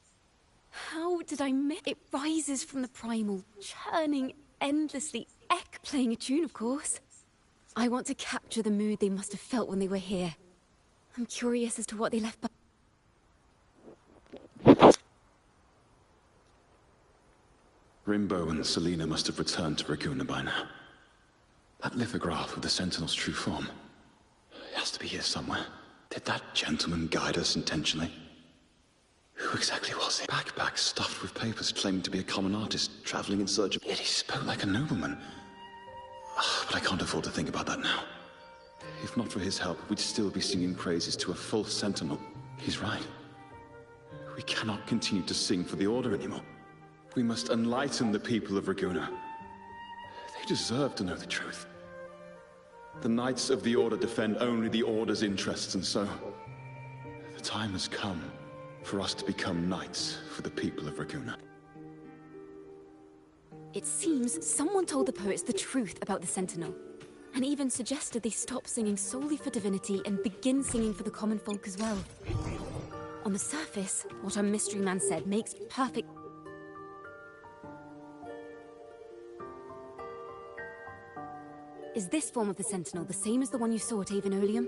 S7: How did I miss? It rises from the primal, churning endlessly, playing a tune, of course. I want to capture the mood they must have felt when they were here. I'm curious as to what they left behind.
S12: Rimbo and Selena must have returned to Raguna by now. That lithograph with the Sentinel's true form. It has to be here somewhere. Did that gentleman guide us intentionally? Who exactly was he? Backpack stuffed with papers claiming to be a common artist, traveling in search of... Yet he spoke like a nobleman. But I can't afford to think about that now. If not for his help, we'd still be singing praises to a false Sentinel. He's right. We cannot continue to sing for the Order anymore. We must enlighten the people of Raguna. They deserve to know the truth. The Knights of the Order defend only the Order's interests, and so... the time has come for us to become knights for the people of Raguna.
S7: It seems someone told the poets the truth about the Sentinel, and even suggested they stop singing solely for divinity and begin singing for the common folk as well. On the surface, what our mystery man said makes perfect... Is this form of the Sentinel the same as the one you saw at Avenolium?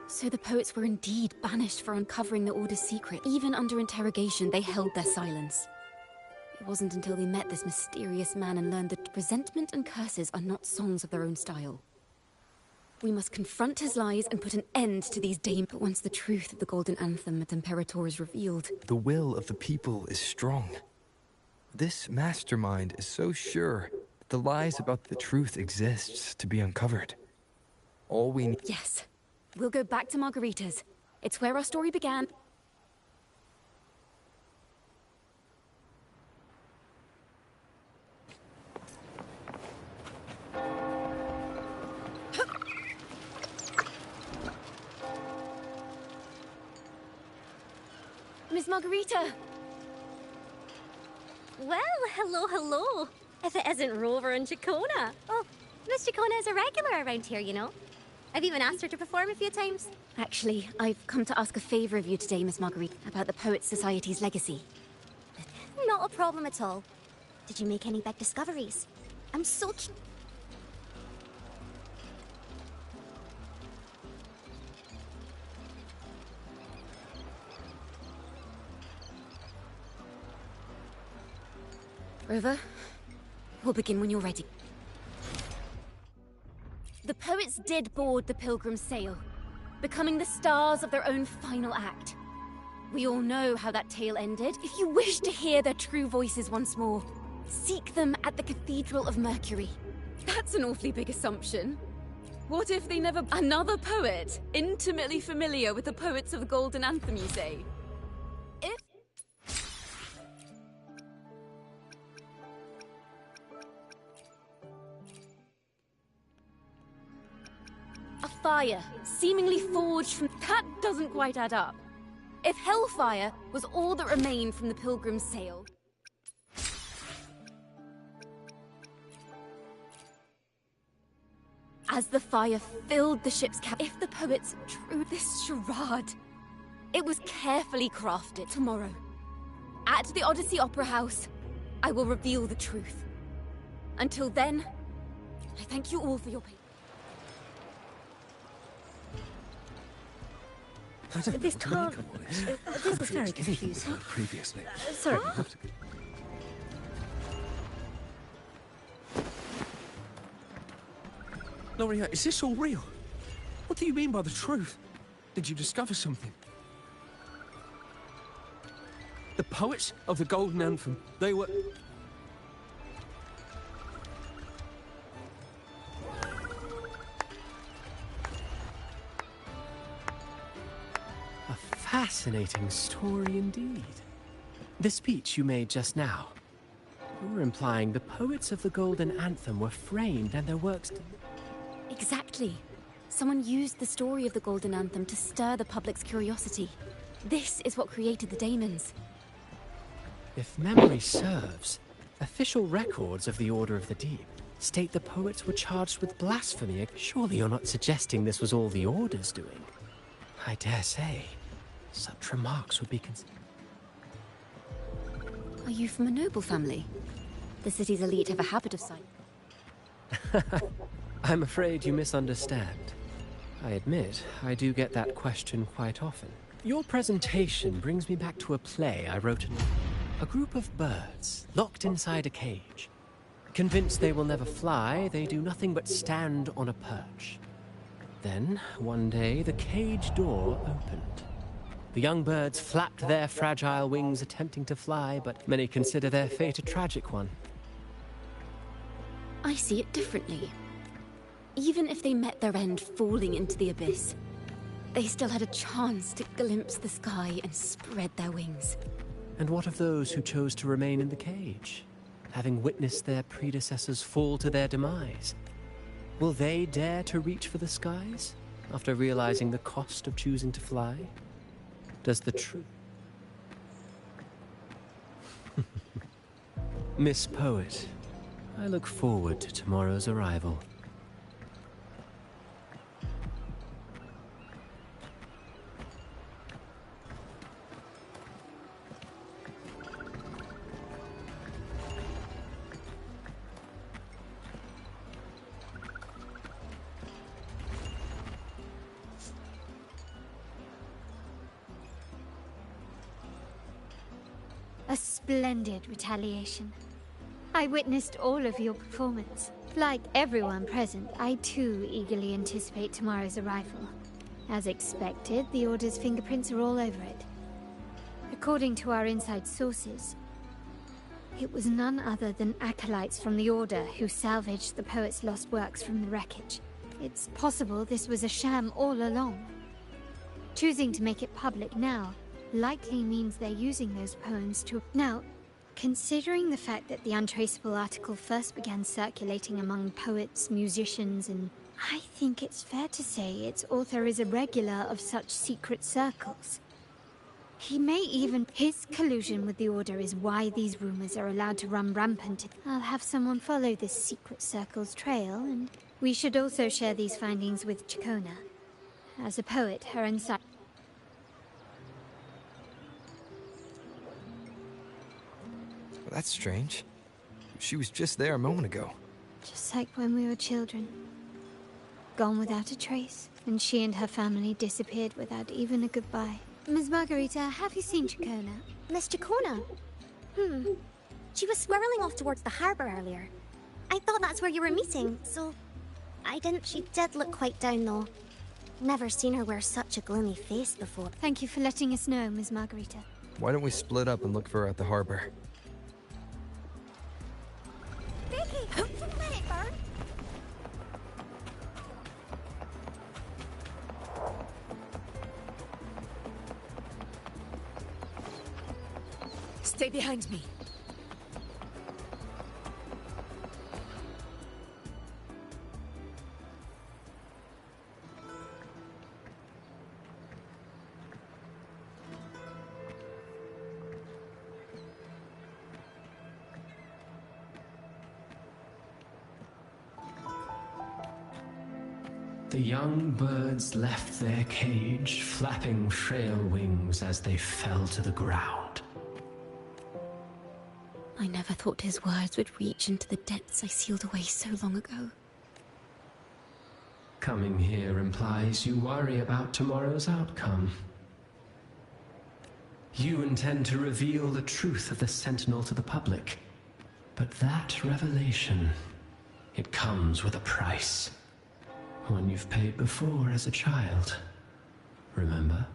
S7: So the poets were indeed banished for uncovering the Order's secret. Even under interrogation, they held their silence. It wasn't until they met this mysterious man and learned that resentment and curses are not songs of their own style. We must confront his lies and put an end to these dames. But once the truth of the Golden Anthem at Imperator is revealed...
S10: The will of the people is strong. This mastermind is so sure that the lies about the truth exists to be uncovered. All we need...
S7: Yes. We'll go back to Margarita's. It's where our story began. Miss Margarita!
S19: Well, hello. If it isn't Rover and Chacona. Oh, Miss Chacona is a regular around here, you know. I've even asked her to perform a few times.
S7: Actually, I've come to ask a favor of you today, Miss Marguerite, about the Poets Society's legacy.
S19: Not a problem at all. Did you make any big discoveries? I'm so
S7: Rover, we'll begin when you're ready. The poets did board the Pilgrim's sail, becoming the stars of their own final act. We all know how that tale ended. If you wish to hear their true voices once more, seek them at the Cathedral of Mercury. That's an awfully big assumption. What if they never... Another poet, intimately familiar with the poets of the Golden Anthem, you say? If... A fire, seemingly forged from... That doesn't quite add up. If hellfire was all that remained from the Pilgrim's sail... As the fire filled the ship's cabin, if the poets drew this charade, it was carefully crafted. Tomorrow, at the Odyssey Opera House, I will reveal the truth. Until then, I thank you all for your patience.
S19: This can't... this is very confusing.
S17: Previously.
S19: Sorry.
S17: Loria, is this all real? What do you mean by the truth? Did you discover something? The poets of the Golden Anthem, they were...
S20: A fascinating story indeed. The speech you made just now, you're implying the poets of the Golden Anthem were framed and their works...
S7: Exactly. Someone used the story of the Golden Anthem to stir the public's curiosity. This is what created the daemons.
S20: If memory serves, Official records of the Order of the Deep state the poets were charged with blasphemy. Surely you're not suggesting this was all the Order's doing? I dare say, such remarks would be
S7: Are you from a noble family? The city's elite have a habit of
S20: I'm afraid you misunderstand. I admit, I do get that question quite often. Your presentation brings me back to a play I wrote in a group of birds, locked inside a cage. Convinced they will never fly, they do nothing but stand on a perch. Then, one day, the cage door opened. The young birds flapped their fragile wings attempting to fly, but many consider their fate a tragic one.
S7: I see it differently. Even if they met their end falling into the abyss, they still had a chance to glimpse the sky and spread their wings.
S20: And what of those who chose to remain in the cage, having witnessed their predecessors fall to their demise? Will they dare to reach for the skies, after realizing the cost of choosing to fly? Does the truth... Miss Poet, I look forward to tomorrow's arrival.
S3: A splendid retaliation. I witnessed all of your performance. Like everyone present, I too eagerly anticipate tomorrow's arrival. As expected, the Order's fingerprints are all over it. According to our inside sources, it was none other than acolytes from the Order who salvaged the poet's lost works from the wreckage. It's possible this was a sham all along. Choosing to make it public now likely means they're using those poems to... Now, considering the fact that the untraceable article first began circulating among poets, musicians, and... I think it's fair to say its author is a regular of such secret circles. He may even... His collusion with the Order is why these rumors are allowed to run rampant. I'll have someone follow this secret circle's trail, and we should also share these findings with Chacona. As a poet, her insight...
S10: Well, that's strange. She was just there a moment ago.
S3: Just like when we were children. Gone without a trace, and she and her family disappeared without even a goodbye. Ms. Margarita, have you seen Chacona?
S19: Miss Chacona? She was swirling off towards the harbour earlier. I thought that's where you were meeting, so... I didn't... She did look quite down, though. Never seen her wear such a gloomy face before.
S3: Thank you for letting us know, Ms. Margarita.
S10: Why don't we split up and look for her at the harbor?
S19: Vicky! Just a minute, Bird!
S4: Stay behind me.
S20: The young birds left their cage, flapping frail wings as they fell to the ground.
S7: I never thought his words would reach into the depths I sealed away so long ago.
S20: Coming here implies you worry about tomorrow's outcome. You intend to reveal the truth of the Sentinel to the public. But that revelation, it comes with a price. One you've paid before as a child. Remember?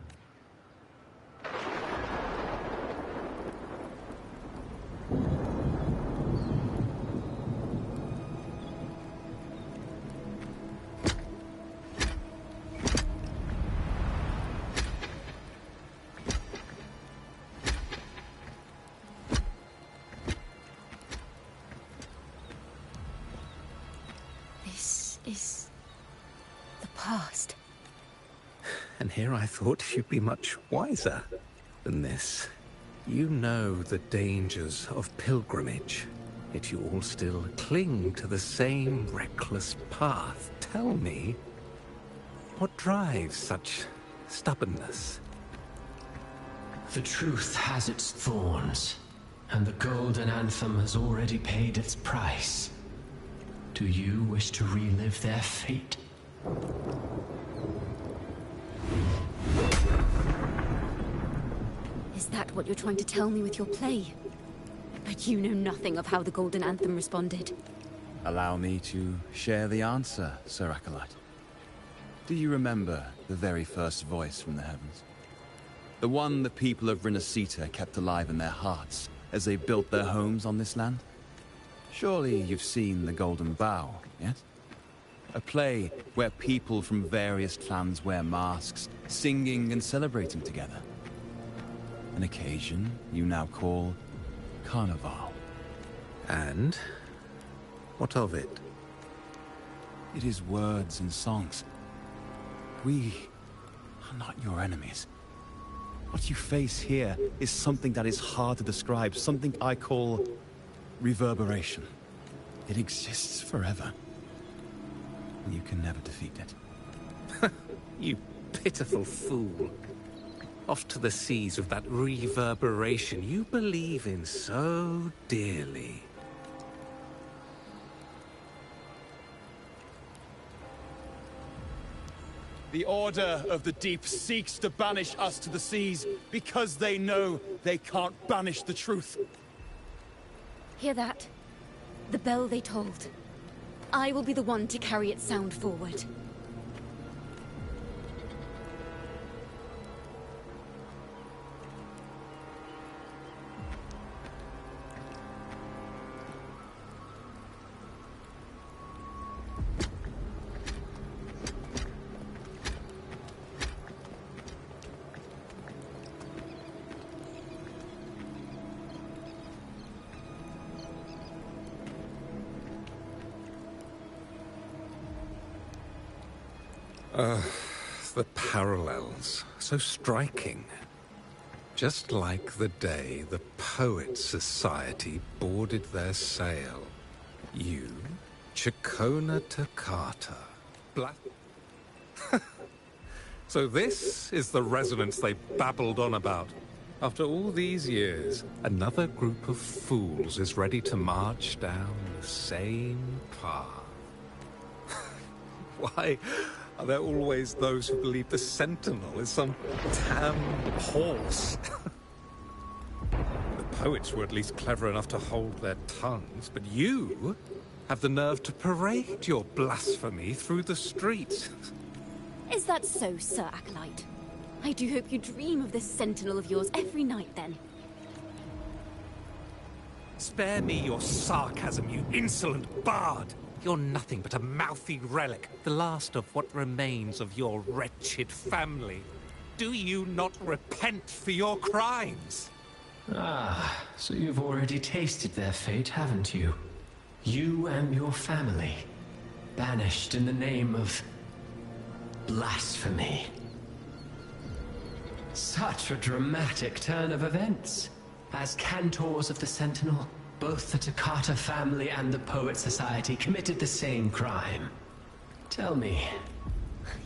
S7: This is the past.
S21: And here I thought you'd be much wiser than this. You know the dangers of pilgrimage. Yet you all still cling to the same reckless path. Tell me, what drives such stubbornness?
S2: The truth has its thorns, and the Golden Anthem has already paid its price. Do you wish to relive their fate?
S7: Is that what you're trying to tell me with your play? But you know nothing of how the Golden Anthem responded.
S12: Allow me to share the answer, Sir Acolyte. Do you remember the very first voice from the heavens? The one the people of Renacita kept alive in their hearts as they built their homes on this land? Surely you've seen The Golden Bough, yes? A play where people from various clans wear masks, singing and celebrating together. An occasion you now call Carnival.
S21: And? What of it?
S12: It is words and songs. We are not your enemies. What you face here is something that is hard to describe, something I call reverberation. It exists forever. And you can never defeat it.
S21: You pitiful fool. Off to the seas with that reverberation you believe in so dearly.
S15: The Order of the Deep seeks to banish us to the seas because they know they can't banish the truth.
S7: Hear that? The bell they tolled. I will be the one to carry its sound forward.
S21: The parallels, so striking. Just like the day the Poets Society boarded their sail. You, Chacona Toccata, So this is the resonance they babbled on about. After all these years, another group of fools is ready to march down the same path. Why are there always those who believe the Sentinel is some damned horse? The poets were at least clever enough to hold their tongues, but you have the nerve to parade your blasphemy through the streets.
S7: Is that so, Sir Acolyte? I do hope you dream of this Sentinel of yours every night, then.
S21: Spare me your sarcasm, you insolent bard! You're nothing but a mouthy relic, the last of what remains of your wretched family. Do you not repent for your crimes?
S2: Ah, so you've already tasted their fate, haven't you? You and your family, banished in the name of blasphemy. Such a dramatic turn of events. As cantors of the Sentinel, both the Toccata family and the Poet Society committed the same crime. Tell me.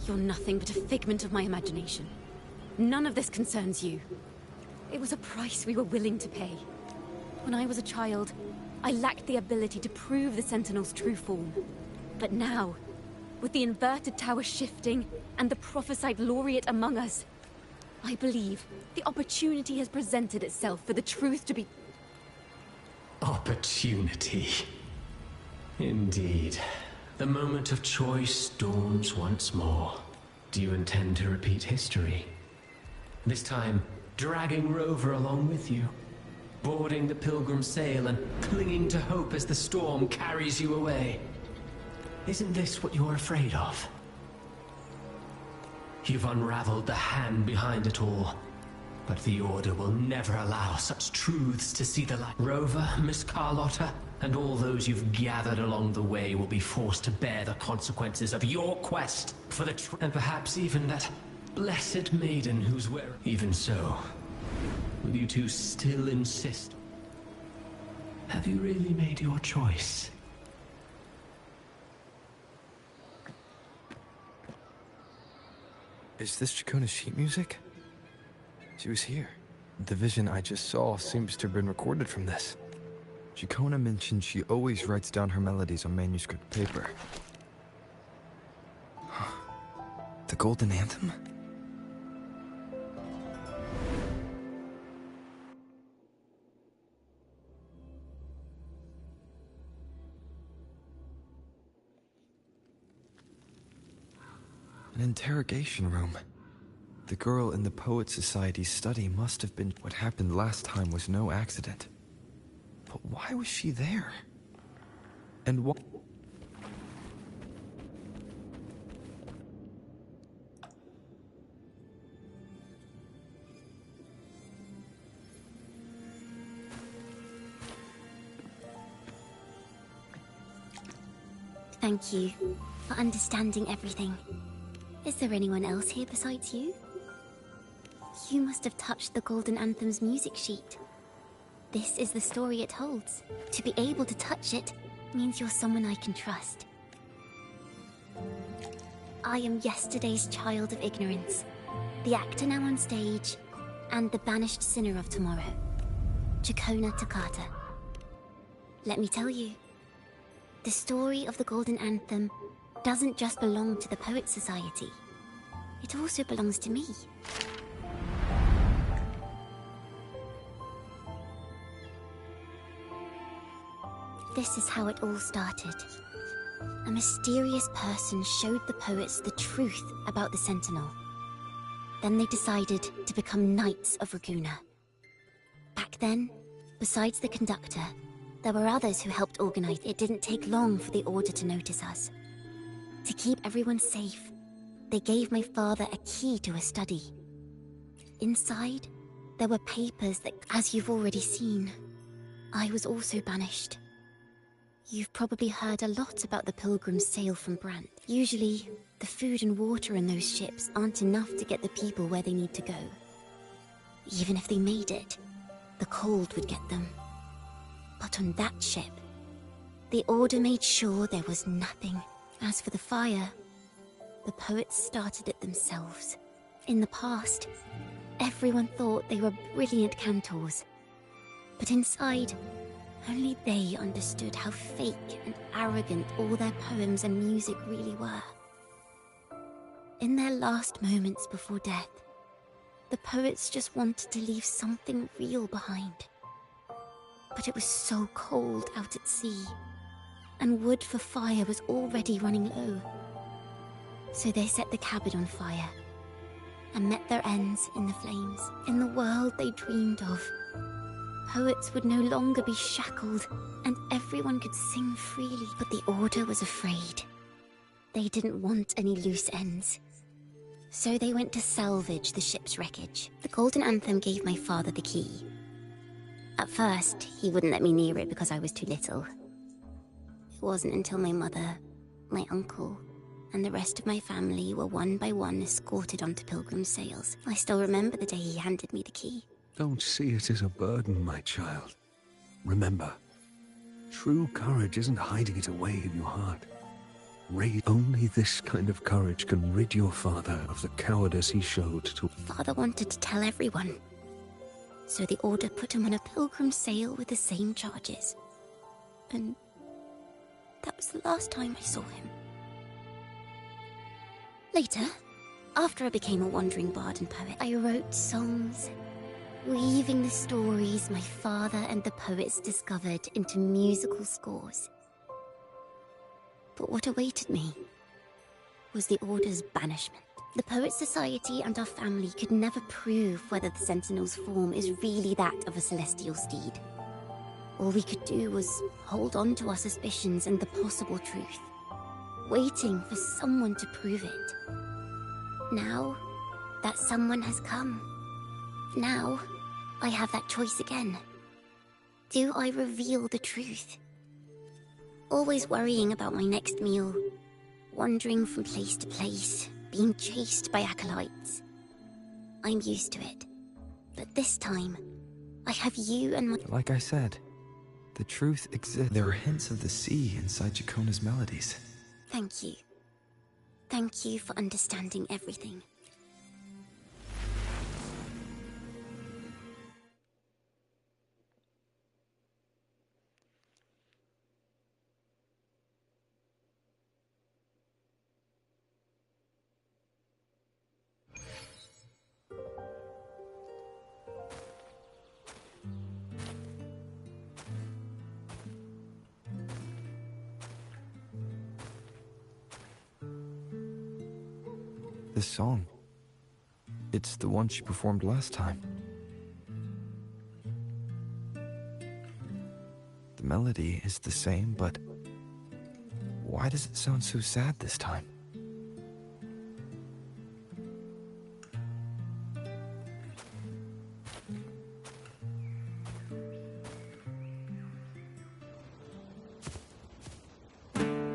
S7: You're nothing but a figment of my imagination. None of this concerns you. It was a price we were willing to pay. When I was a child, I lacked the ability to prove the Sentinel's true form. But now, with the inverted tower shifting and the prophesied laureate among us, I believe the opportunity has presented itself for the truth to be...
S2: Opportunity. Indeed. The moment of choice dawns once more. Do you intend to repeat history? This time, dragging Rover along with you, boarding the pilgrim sail and clinging to hope as the storm carries you away. Isn't this what you're afraid of? You've unraveled the hand behind it all, but the Order will never allow such truths to see the light. Rover, Miss Carlotta, and all those you've gathered along the way will be forced to bear the consequences of your quest for the truth. And perhaps even that blessed maiden who's wearing... Even so, will you two still insist? Have you really made your choice?
S10: Is this Chacona's sheet music? She was here. The vision I just saw seems to have been recorded from this. Chacona mentioned she always writes down her melodies on manuscript paper. The Golden Anthem? An interrogation room. The girl in the Poet Society's study must have been... What happened last time was no accident. But why was she there? And what...
S14: Thank you for understanding everything. Is there anyone else here besides you? You must have touched the Golden Anthem's music sheet. This is the story it holds. To be able to touch it means you're someone I can trust. I am yesterday's child of ignorance, the actor now on stage, and the banished sinner of tomorrow, Chacona Takata. Let me tell you, the story of the Golden Anthem doesn't just belong to the Poet Society. It also belongs to me. This is how it all started. A mysterious person showed the poets the truth about the Sentinel. Then they decided to become Knights of Raguna. Back then, besides the conductor, there were others who helped organize. It didn't take long for the Order to notice us. To keep everyone safe, they gave my father a key to a study. Inside, there were papers that, as you've already seen, I was also banished. You've probably heard a lot about the pilgrims' sail from Brant. Usually, the food and water in those ships aren't enough to get the people where they need to go. Even if they made it, the cold would get them. But on that ship, the Order made sure there was nothing. As for the fire, the poets started it themselves. In the past, everyone thought they were brilliant cantors. But inside, only they understood how fake and arrogant all their poems and music really were. In their last moments before death, the poets just wanted to leave something real behind. But it was so cold out at sea, and wood for fire was already running low. So they set the cabin on fire, and met their ends in the flames. In the world they dreamed of, poets would no longer be shackled, and everyone could sing freely. But the Order was afraid. They didn't want any loose ends. So they went to salvage the ship's wreckage. The Golden Anthem gave my father the key. At first, he wouldn't let me near it because I was too little. It wasn't until my mother, my uncle, and the rest of my family were one by one escorted onto Pilgrim's sails. I still remember the day he handed me the key.
S21: Don't see it as a burden, my child. Remember, true courage isn't hiding it away in your heart. Only this kind of courage can rid your father of the cowardice he showed to...
S14: Father wanted to tell everyone. So the Order put him on a pilgrim's sail with the same charges. And that was the last time I saw him. Later, after I became a wandering bard and poet, I wrote songs, weaving the stories my father and the poets discovered into musical scores. But what awaited me was the Order's banishment. The Poet Society and our family could never prove whether the Sentinel's form is really that of a celestial steed. All we could do was hold on to our suspicions and the possible truth, waiting for someone to prove it. Now, that someone has come. Now, I have that choice again. Do I reveal the truth? Always worrying about my next meal, wandering from place to place, being chased by acolytes. I'm used to it. But this time, I have you and my...
S10: Like I said, The truth exists. There are hints of the sea inside Jacona's melodies.
S7: Thank you. Thank you for understanding everything.
S10: This song. It's the one she performed last time. The melody is the same, but why does it sound so sad this time?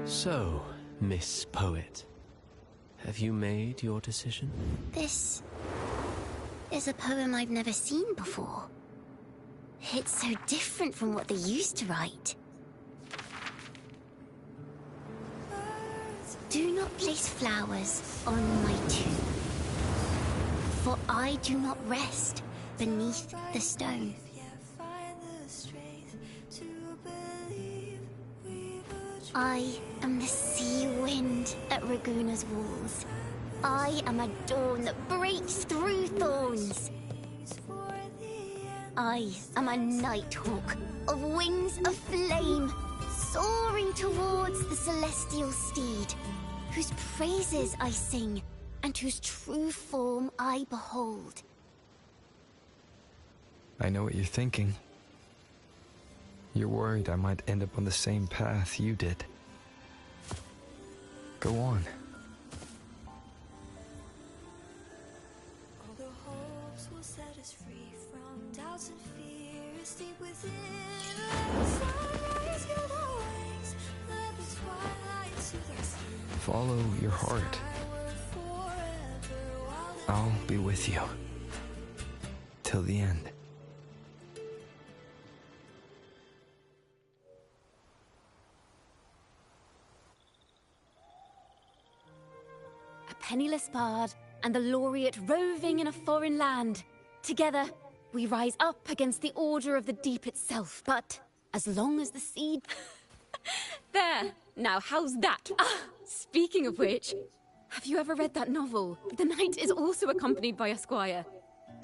S20: So, Miss Poet, have you made your decision?
S14: This is a poem I've never seen before. It's so different from what they used to write. Do not place flowers on my tomb, for I do not rest beneath the stone. I am the sea wind at Raguna's walls. I am a dawn that breaks through thorns. I am a nighthawk of wings of flame, soaring towards the celestial steed, whose praises I sing and whose true form I behold.
S10: I know what you're thinking. You're worried I might end up on the same path you did. Go on.
S6: All the hopes will set us free from doubts and fears deep within. Let the sunrise gild our wings, let the twilight soothe our skin.
S10: Follow your heart. I'll be with you. Till the end.
S7: Penniless bard and the laureate roving in a foreign land. Together, we rise up against the order of the deep itself. But as long as the seed... There! Now, how's that? Ah, speaking of which, have you ever read that novel? The knight is also accompanied by a squire.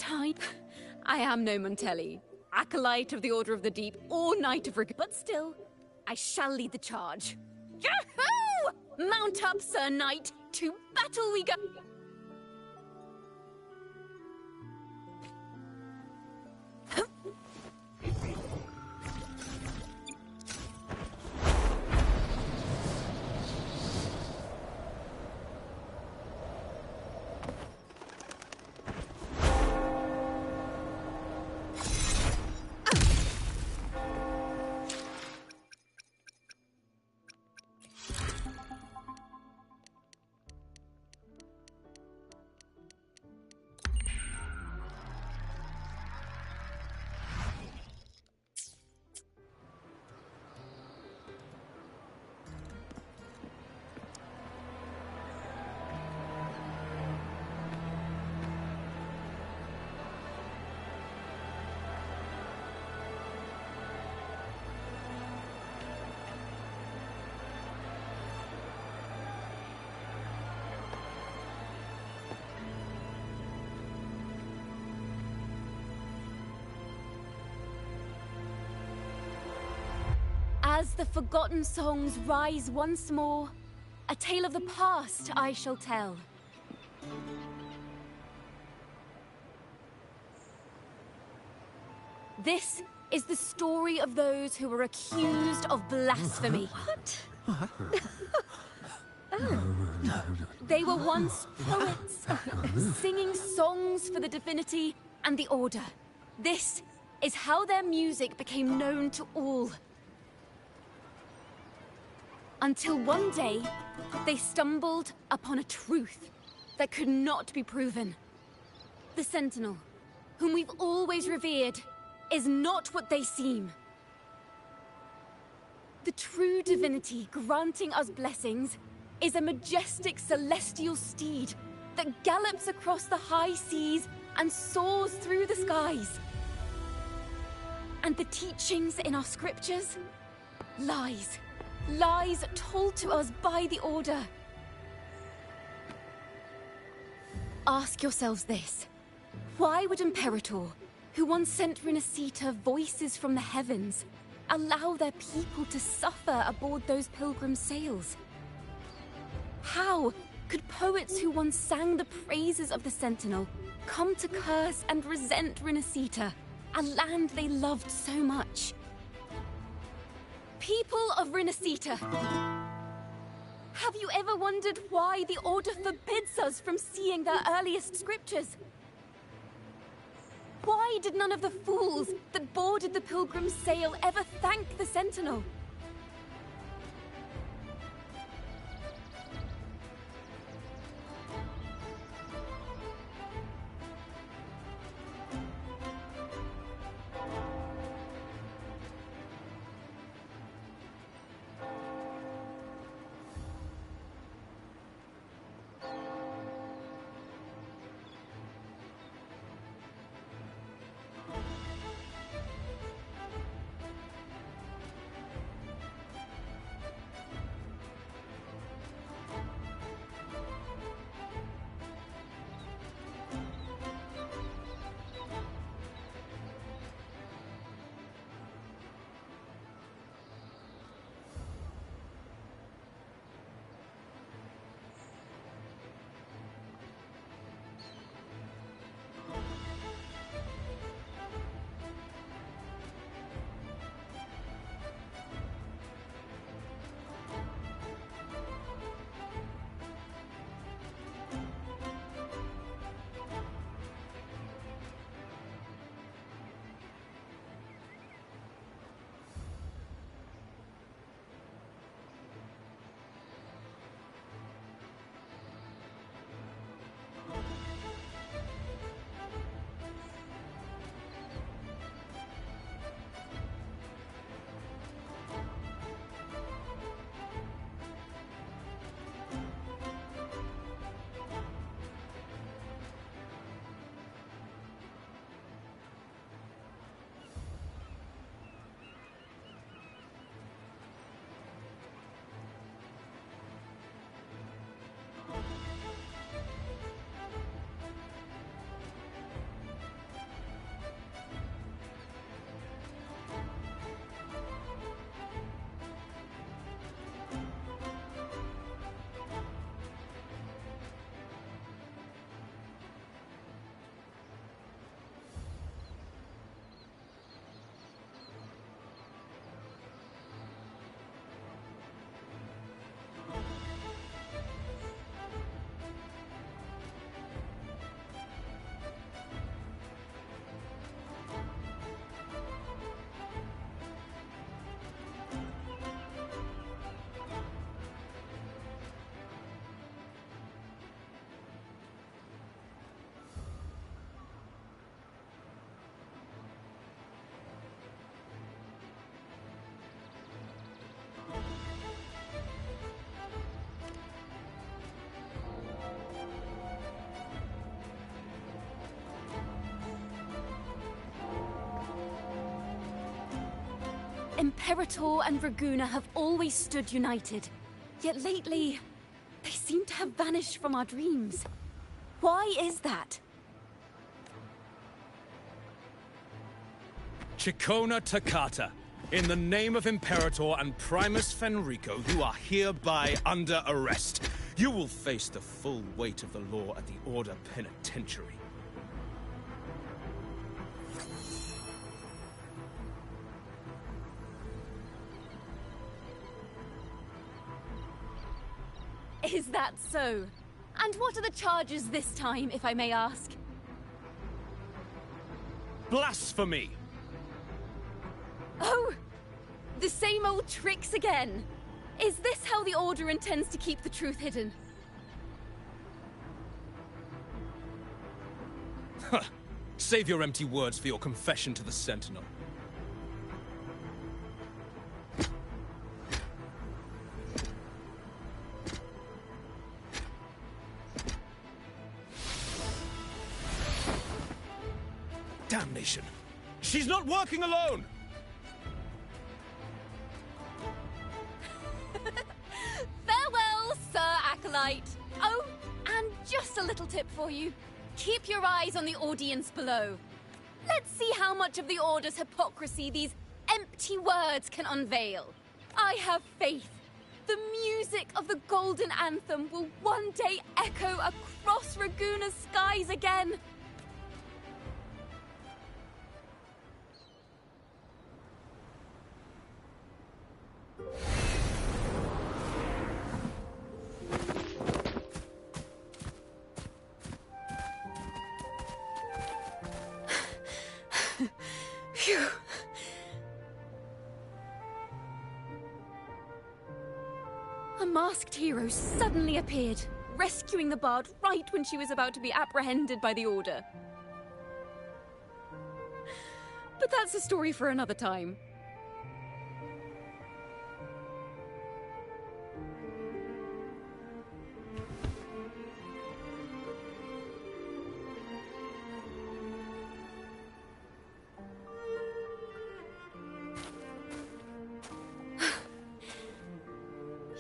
S7: I am no Montelli, acolyte of the Order of the Deep, or Knight of Raguna, but still, I shall lead the charge. Yahoo! Mount up, Sir Knight! To battle we go! As the forgotten songs rise once more, a tale of the past I shall tell. This is the story of those who were accused of blasphemy.
S16: What?
S7: They were once poets, singing songs for the divinity and the order. This is how their music became known to all. Until one day, they stumbled upon a truth that could not be proven. The Sentinel, whom we've always revered, is not what they seem.
S9: The true divinity granting us blessings is a majestic celestial steed that gallops across the high seas and soars through the skies. And the teachings in our scriptures? Lies. Lies told to us by the Order. Ask yourselves this. Why would Imperator, who once sent Renacita voices from the heavens, allow their people to suffer aboard those pilgrim sails? How could poets who once sang the praises of the Sentinel come to curse and resent Renacita, a land they loved so much? People of Renacita, have you ever wondered why the Order forbids us from seeing their earliest scriptures? Why did none of the fools that boarded the Pilgrim's sail ever thank the Sentinel? Imperator and Raguna have always stood united. Yet lately, they seem to have vanished from our dreams. Why is that?
S22: Chikona Takata, in the name of Imperator and Primus Fenrico, you are hereby under arrest. You will face the full weight of the law at the Order Penitentiary.
S9: Is that so? And what are the charges this time, if I may ask?
S22: Blasphemy!
S9: Oh! The same old tricks again! Is this how the Order intends to keep the truth hidden?
S22: Huh. Save your empty words for your confession to the Sentinel. Damnation! She's not working alone!
S9: Farewell, Sir Acolyte. Oh, and just a little tip for you. Keep your eyes on the audience below. Let's see how much of the Order's hypocrisy these empty words can unveil. I have faith. The music of the Golden Anthem will one day echo across Raguna's skies again. Phew. A masked hero suddenly appeared, rescuing the bard right when she was about to be apprehended by the Order. But that's a story for another time.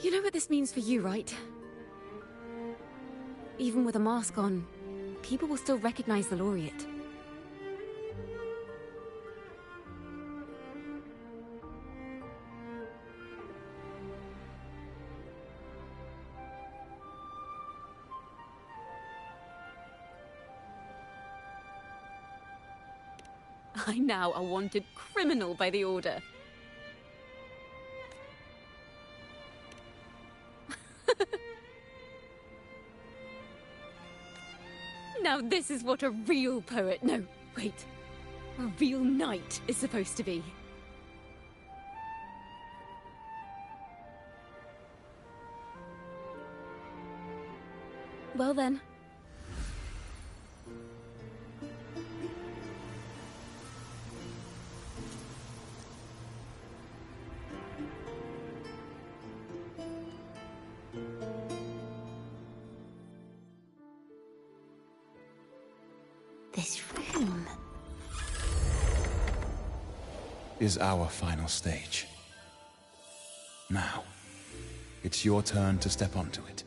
S9: You know what this means for you, right? Even with a mask on, people will still recognize the Laureate. I'm now a wanted criminal by the Order. Now this is what a real poet, no, wait, a real knight is supposed to be. Well then.
S14: This room
S12: is our final stage. Now, it's your turn to step onto it.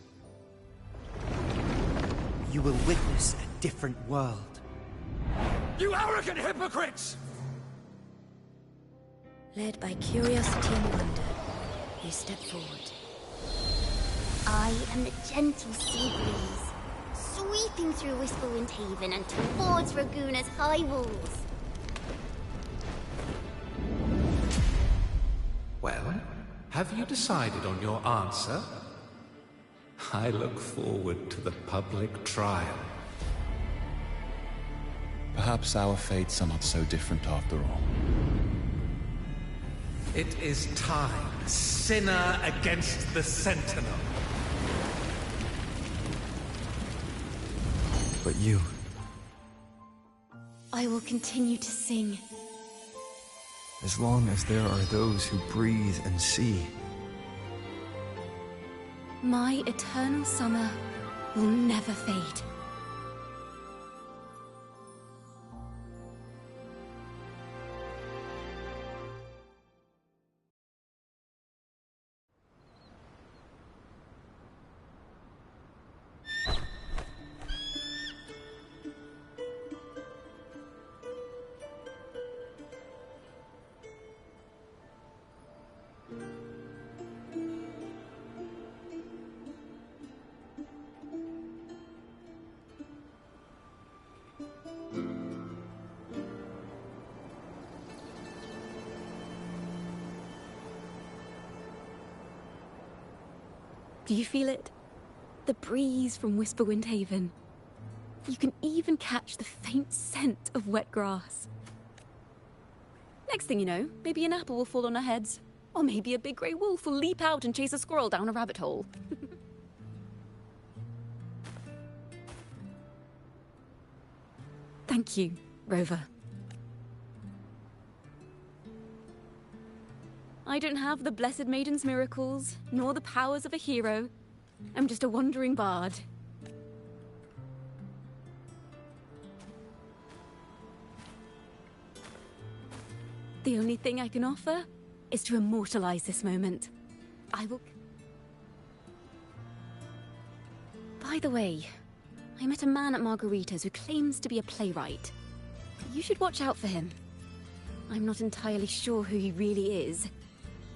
S13: You will witness a different world.
S17: You arrogant hypocrites!
S1: Led by curiosity and wonder, you step forward.
S14: I am the gentle sea breeze, sweeping through Whisperwind Haven and towards Raguna's high walls.
S21: Well, have you decided on your answer? I look forward to the public trial.
S12: Perhaps our fates are not so different after all.
S21: It is time, sinner against the Sentinel.
S10: But you...
S9: I will continue to sing.
S10: As long as there are those who breathe and see.
S9: My eternal summer will never fade. Do you feel it? The breeze from Whisperwind Haven. You can even catch the faint scent of wet grass. Next thing you know, maybe an apple will fall on our heads. Or maybe a big grey wolf will leap out and chase a squirrel down a rabbit hole. Thank you, Rover. I don't have the Blessed Maiden's miracles, nor the powers of a hero. I'm just a wandering bard. The only thing I can offer is to immortalize this moment. I will... By the way, I met a man at Margarita's who claims to be a playwright. You should watch out for him. I'm not entirely sure who he really is,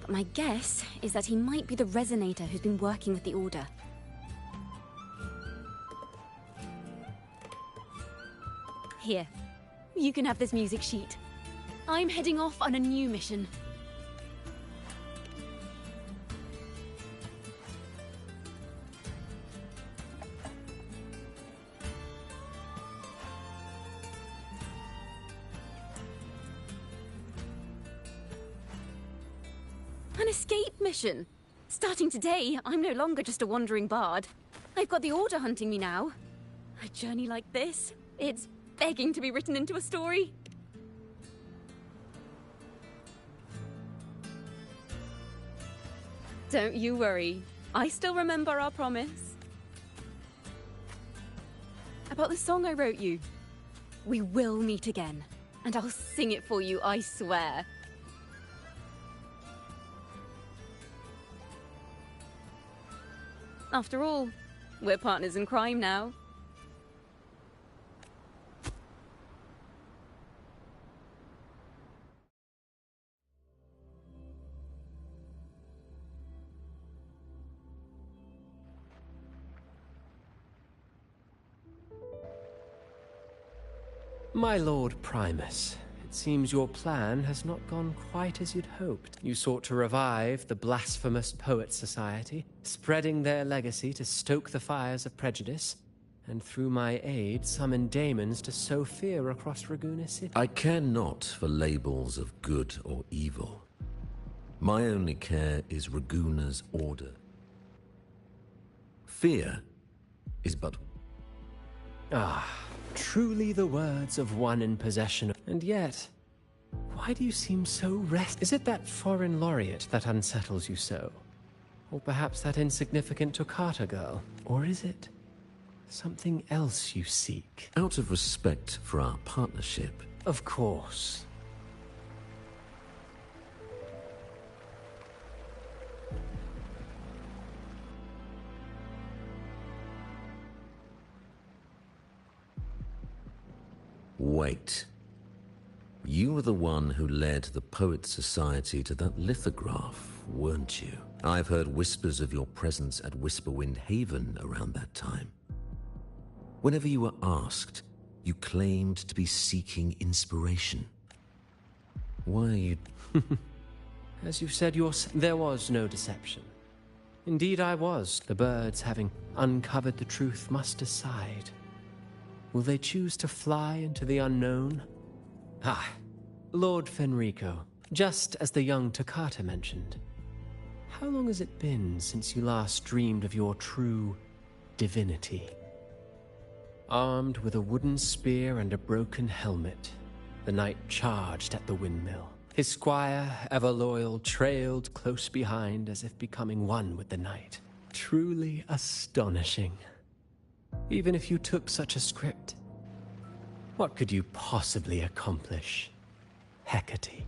S9: but my guess is that he might be the resonator who's been working with the Order. Here, you can have this music sheet. I'm heading off on a new mission. An escape mission! Starting today, I'm no longer just a wandering bard. I've got the Order hunting me now. A journey like this, it's begging to be written into a story. Don't you worry. I still remember our promise. About the song I wrote you. We will meet again, and I'll sing it for you, I swear. After all, we're partners in crime now.
S20: My Lord Primus, it seems your plan has not gone quite as you'd hoped. You sought to revive the blasphemous Poets Society, spreading their legacy to stoke the fires of prejudice, and through my aid summon daemons to sow fear across Raguena City.
S8: I care not for labels of good or evil. My only care is Raguena's order. Fear is but...
S20: Ah, truly the words of one in possession of... And yet, why do you seem so restless? Is it that foreign laureate that unsettles you so? Or perhaps that insignificant Toccata girl? Or is it something else you seek?
S8: Out of respect for our partnership.
S20: Of course.
S8: Wait. You were the one who led the Poets Society to that lithograph, weren't you? I've heard whispers of your presence at Whisperwind Haven around that time. Whenever you were asked, you claimed to be seeking inspiration. Why are you...
S20: As you've said, there was no deception. Indeed, I was. The birds, having uncovered the truth, must decide. Will they choose to fly into the unknown? Ah, Lord Fenrico, just as the young Toccata mentioned, how long has it been since you last dreamed of your true divinity? Armed with a wooden spear and a broken helmet, the knight charged at the windmill. His squire, ever loyal, trailed close behind as if becoming one with the knight. Truly astonishing. Even if you took such a script, what could you possibly accomplish, Hecate?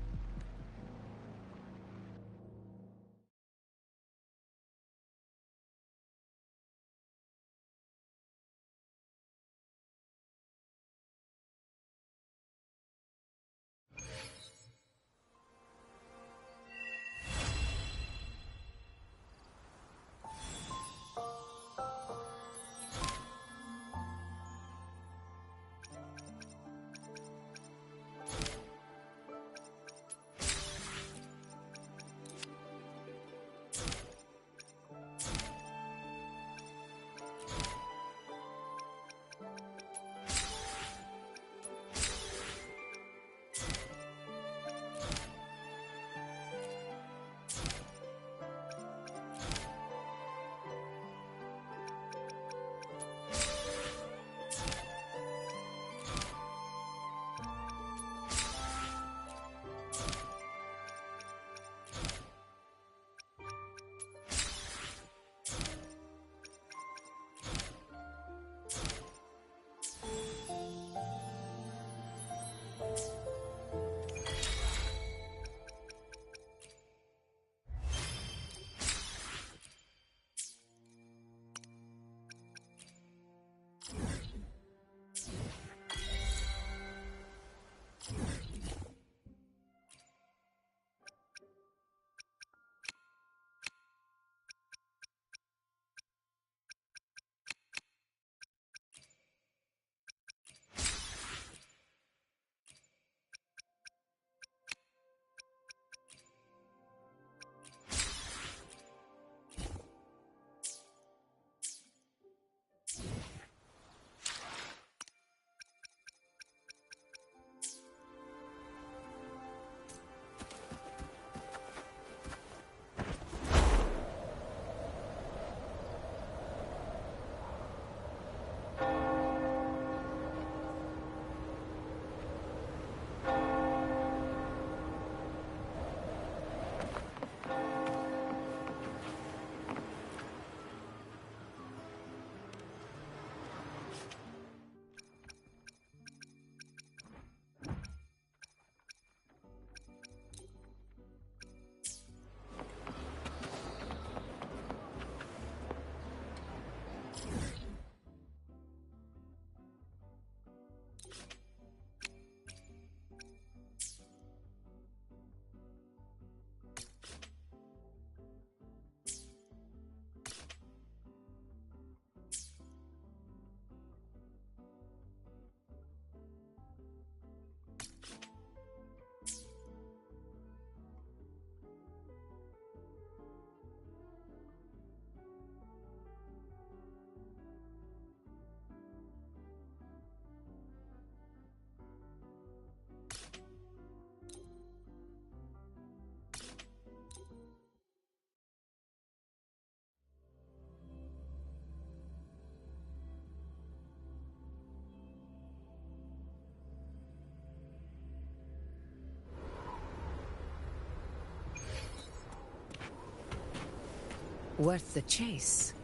S4: Worth the chase.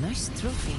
S4: Nice trophy.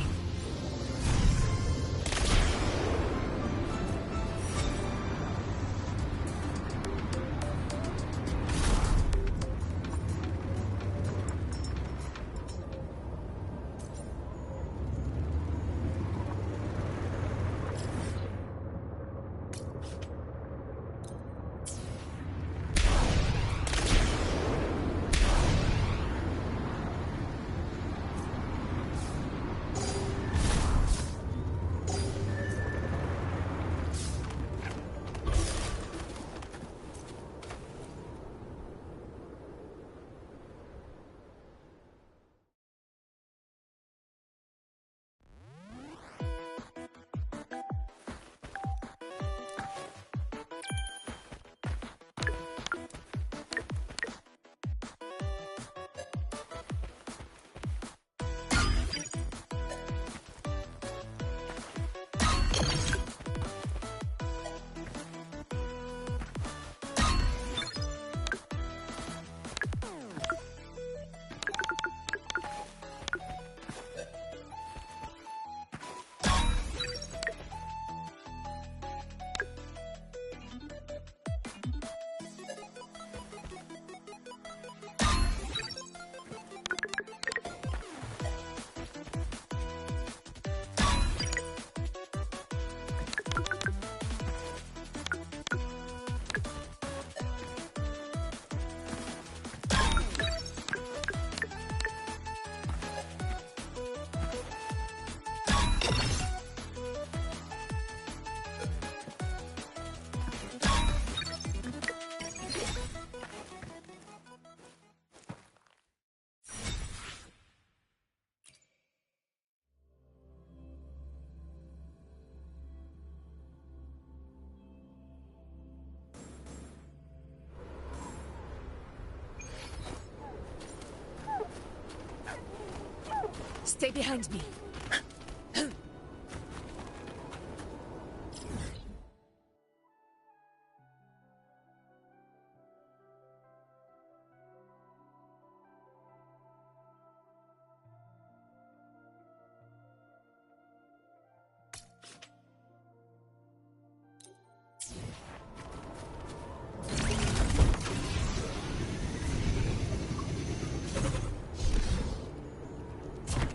S4: Stay behind me.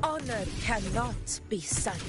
S4: Honor cannot be sullied.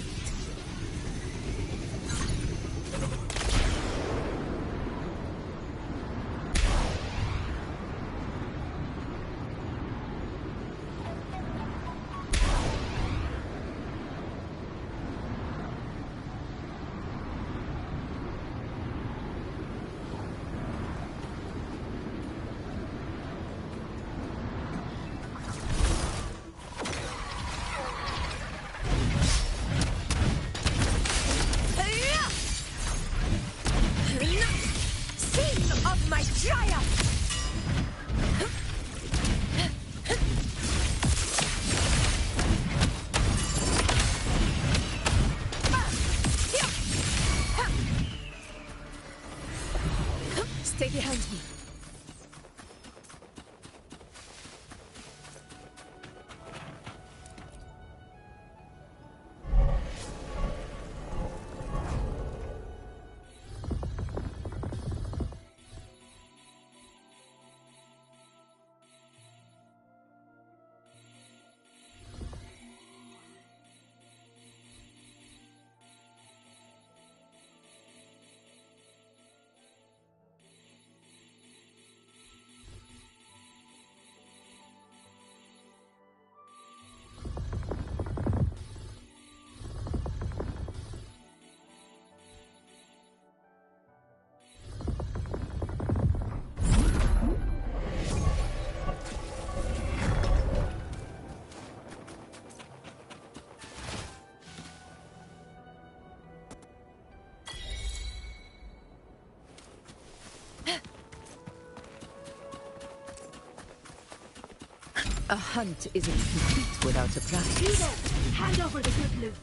S4: A hunt isn't complete without a prize.
S6: You there! Hand over the good loot!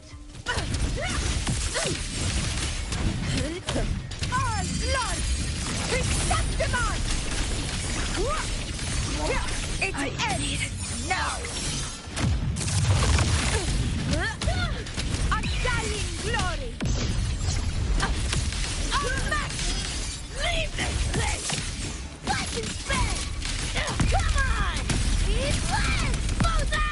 S6: All blood! Chrysanthemum! It's ended now! Undying glory! Leave this place! What is this? Come on! Eat less! Loser!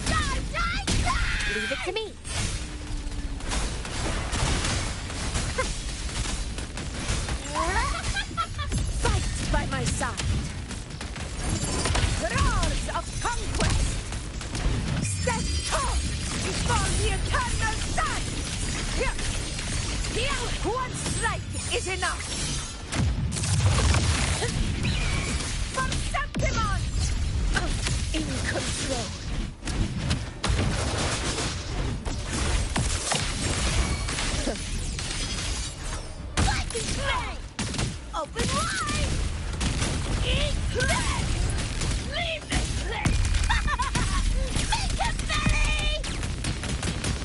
S6: Die, die, die!
S19: Leave it to me.
S6: Fight by my side! Roars of conquest! Stand tall before the eternal sun! Here, one strike is enough! For Septimon! In control! Lightning flame! Open wide! Eat flesh! Leave this place! Make a belly!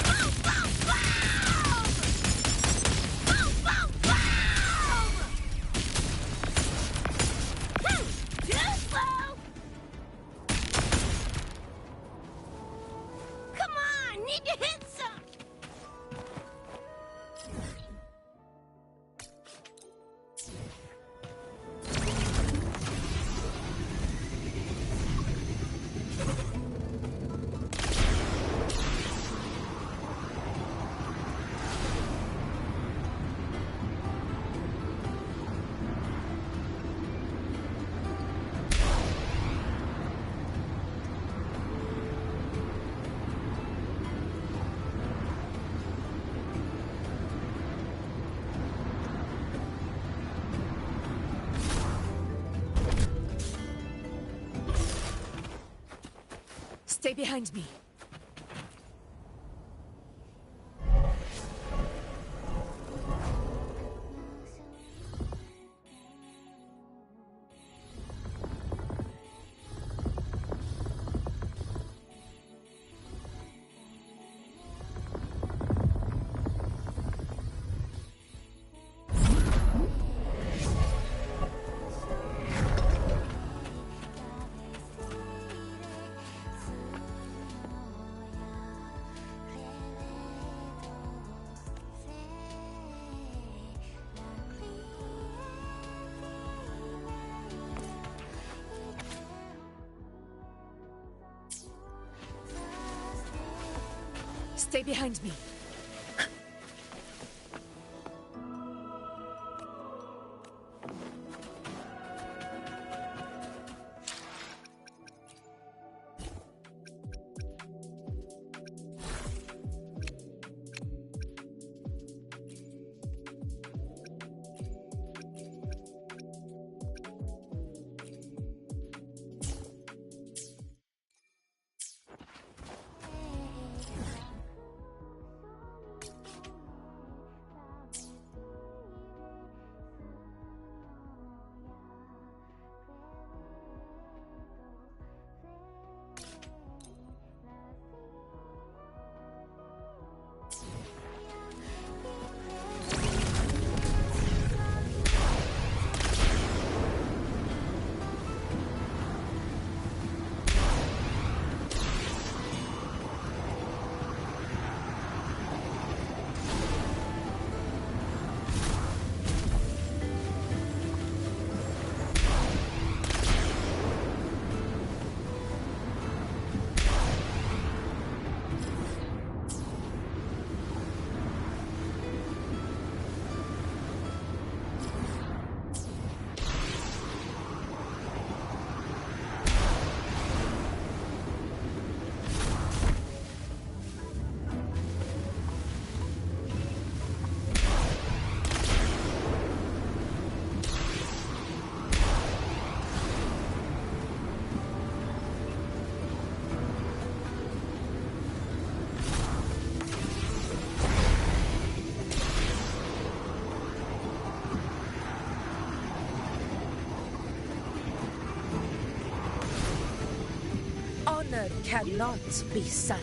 S6: Boom, boom, boom! Boom, boom, boom! Too slow! Come on! Need to hit some! Stay behind me. Stay behind me.
S5: honor cannot be sullied.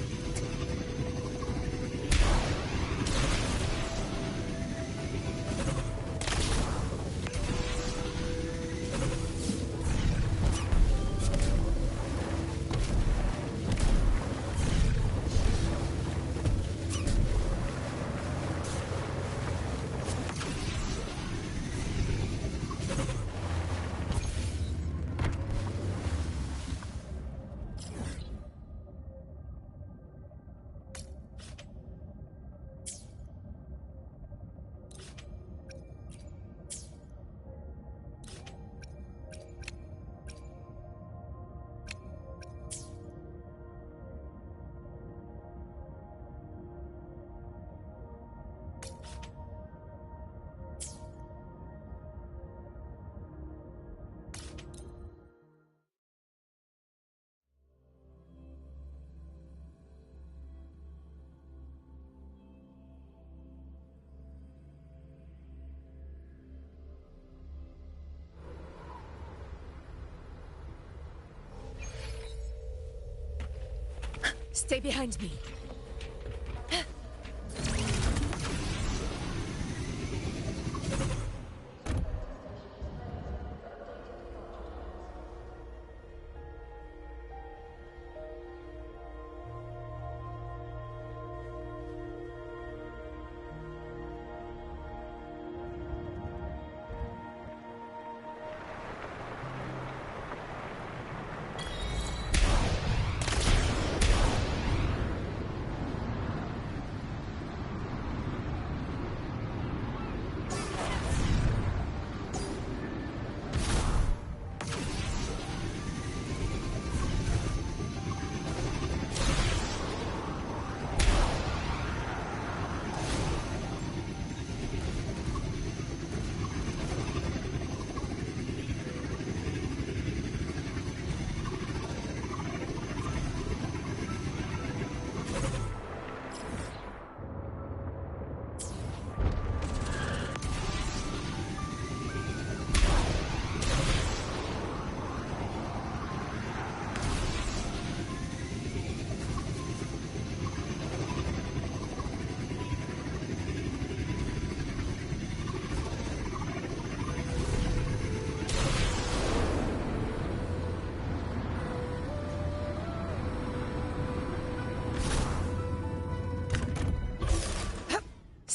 S5: Stay behind me.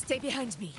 S5: Stay behind me.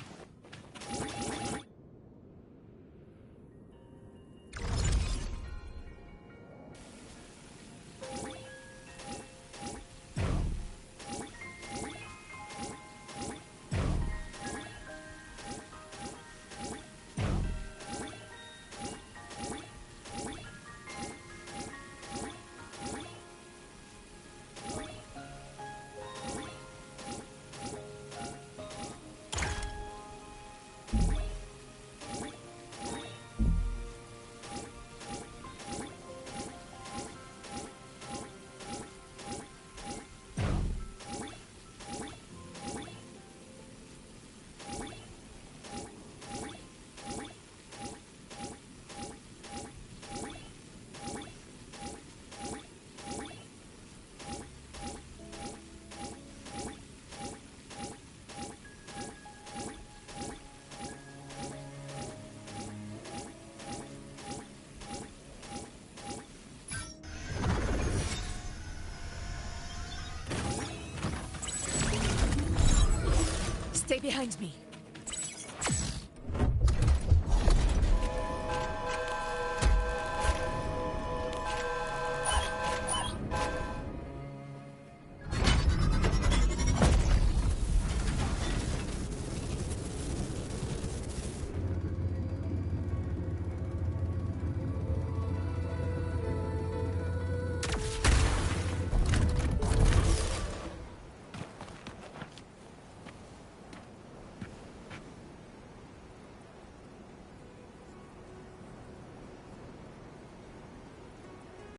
S5: Stay behind me.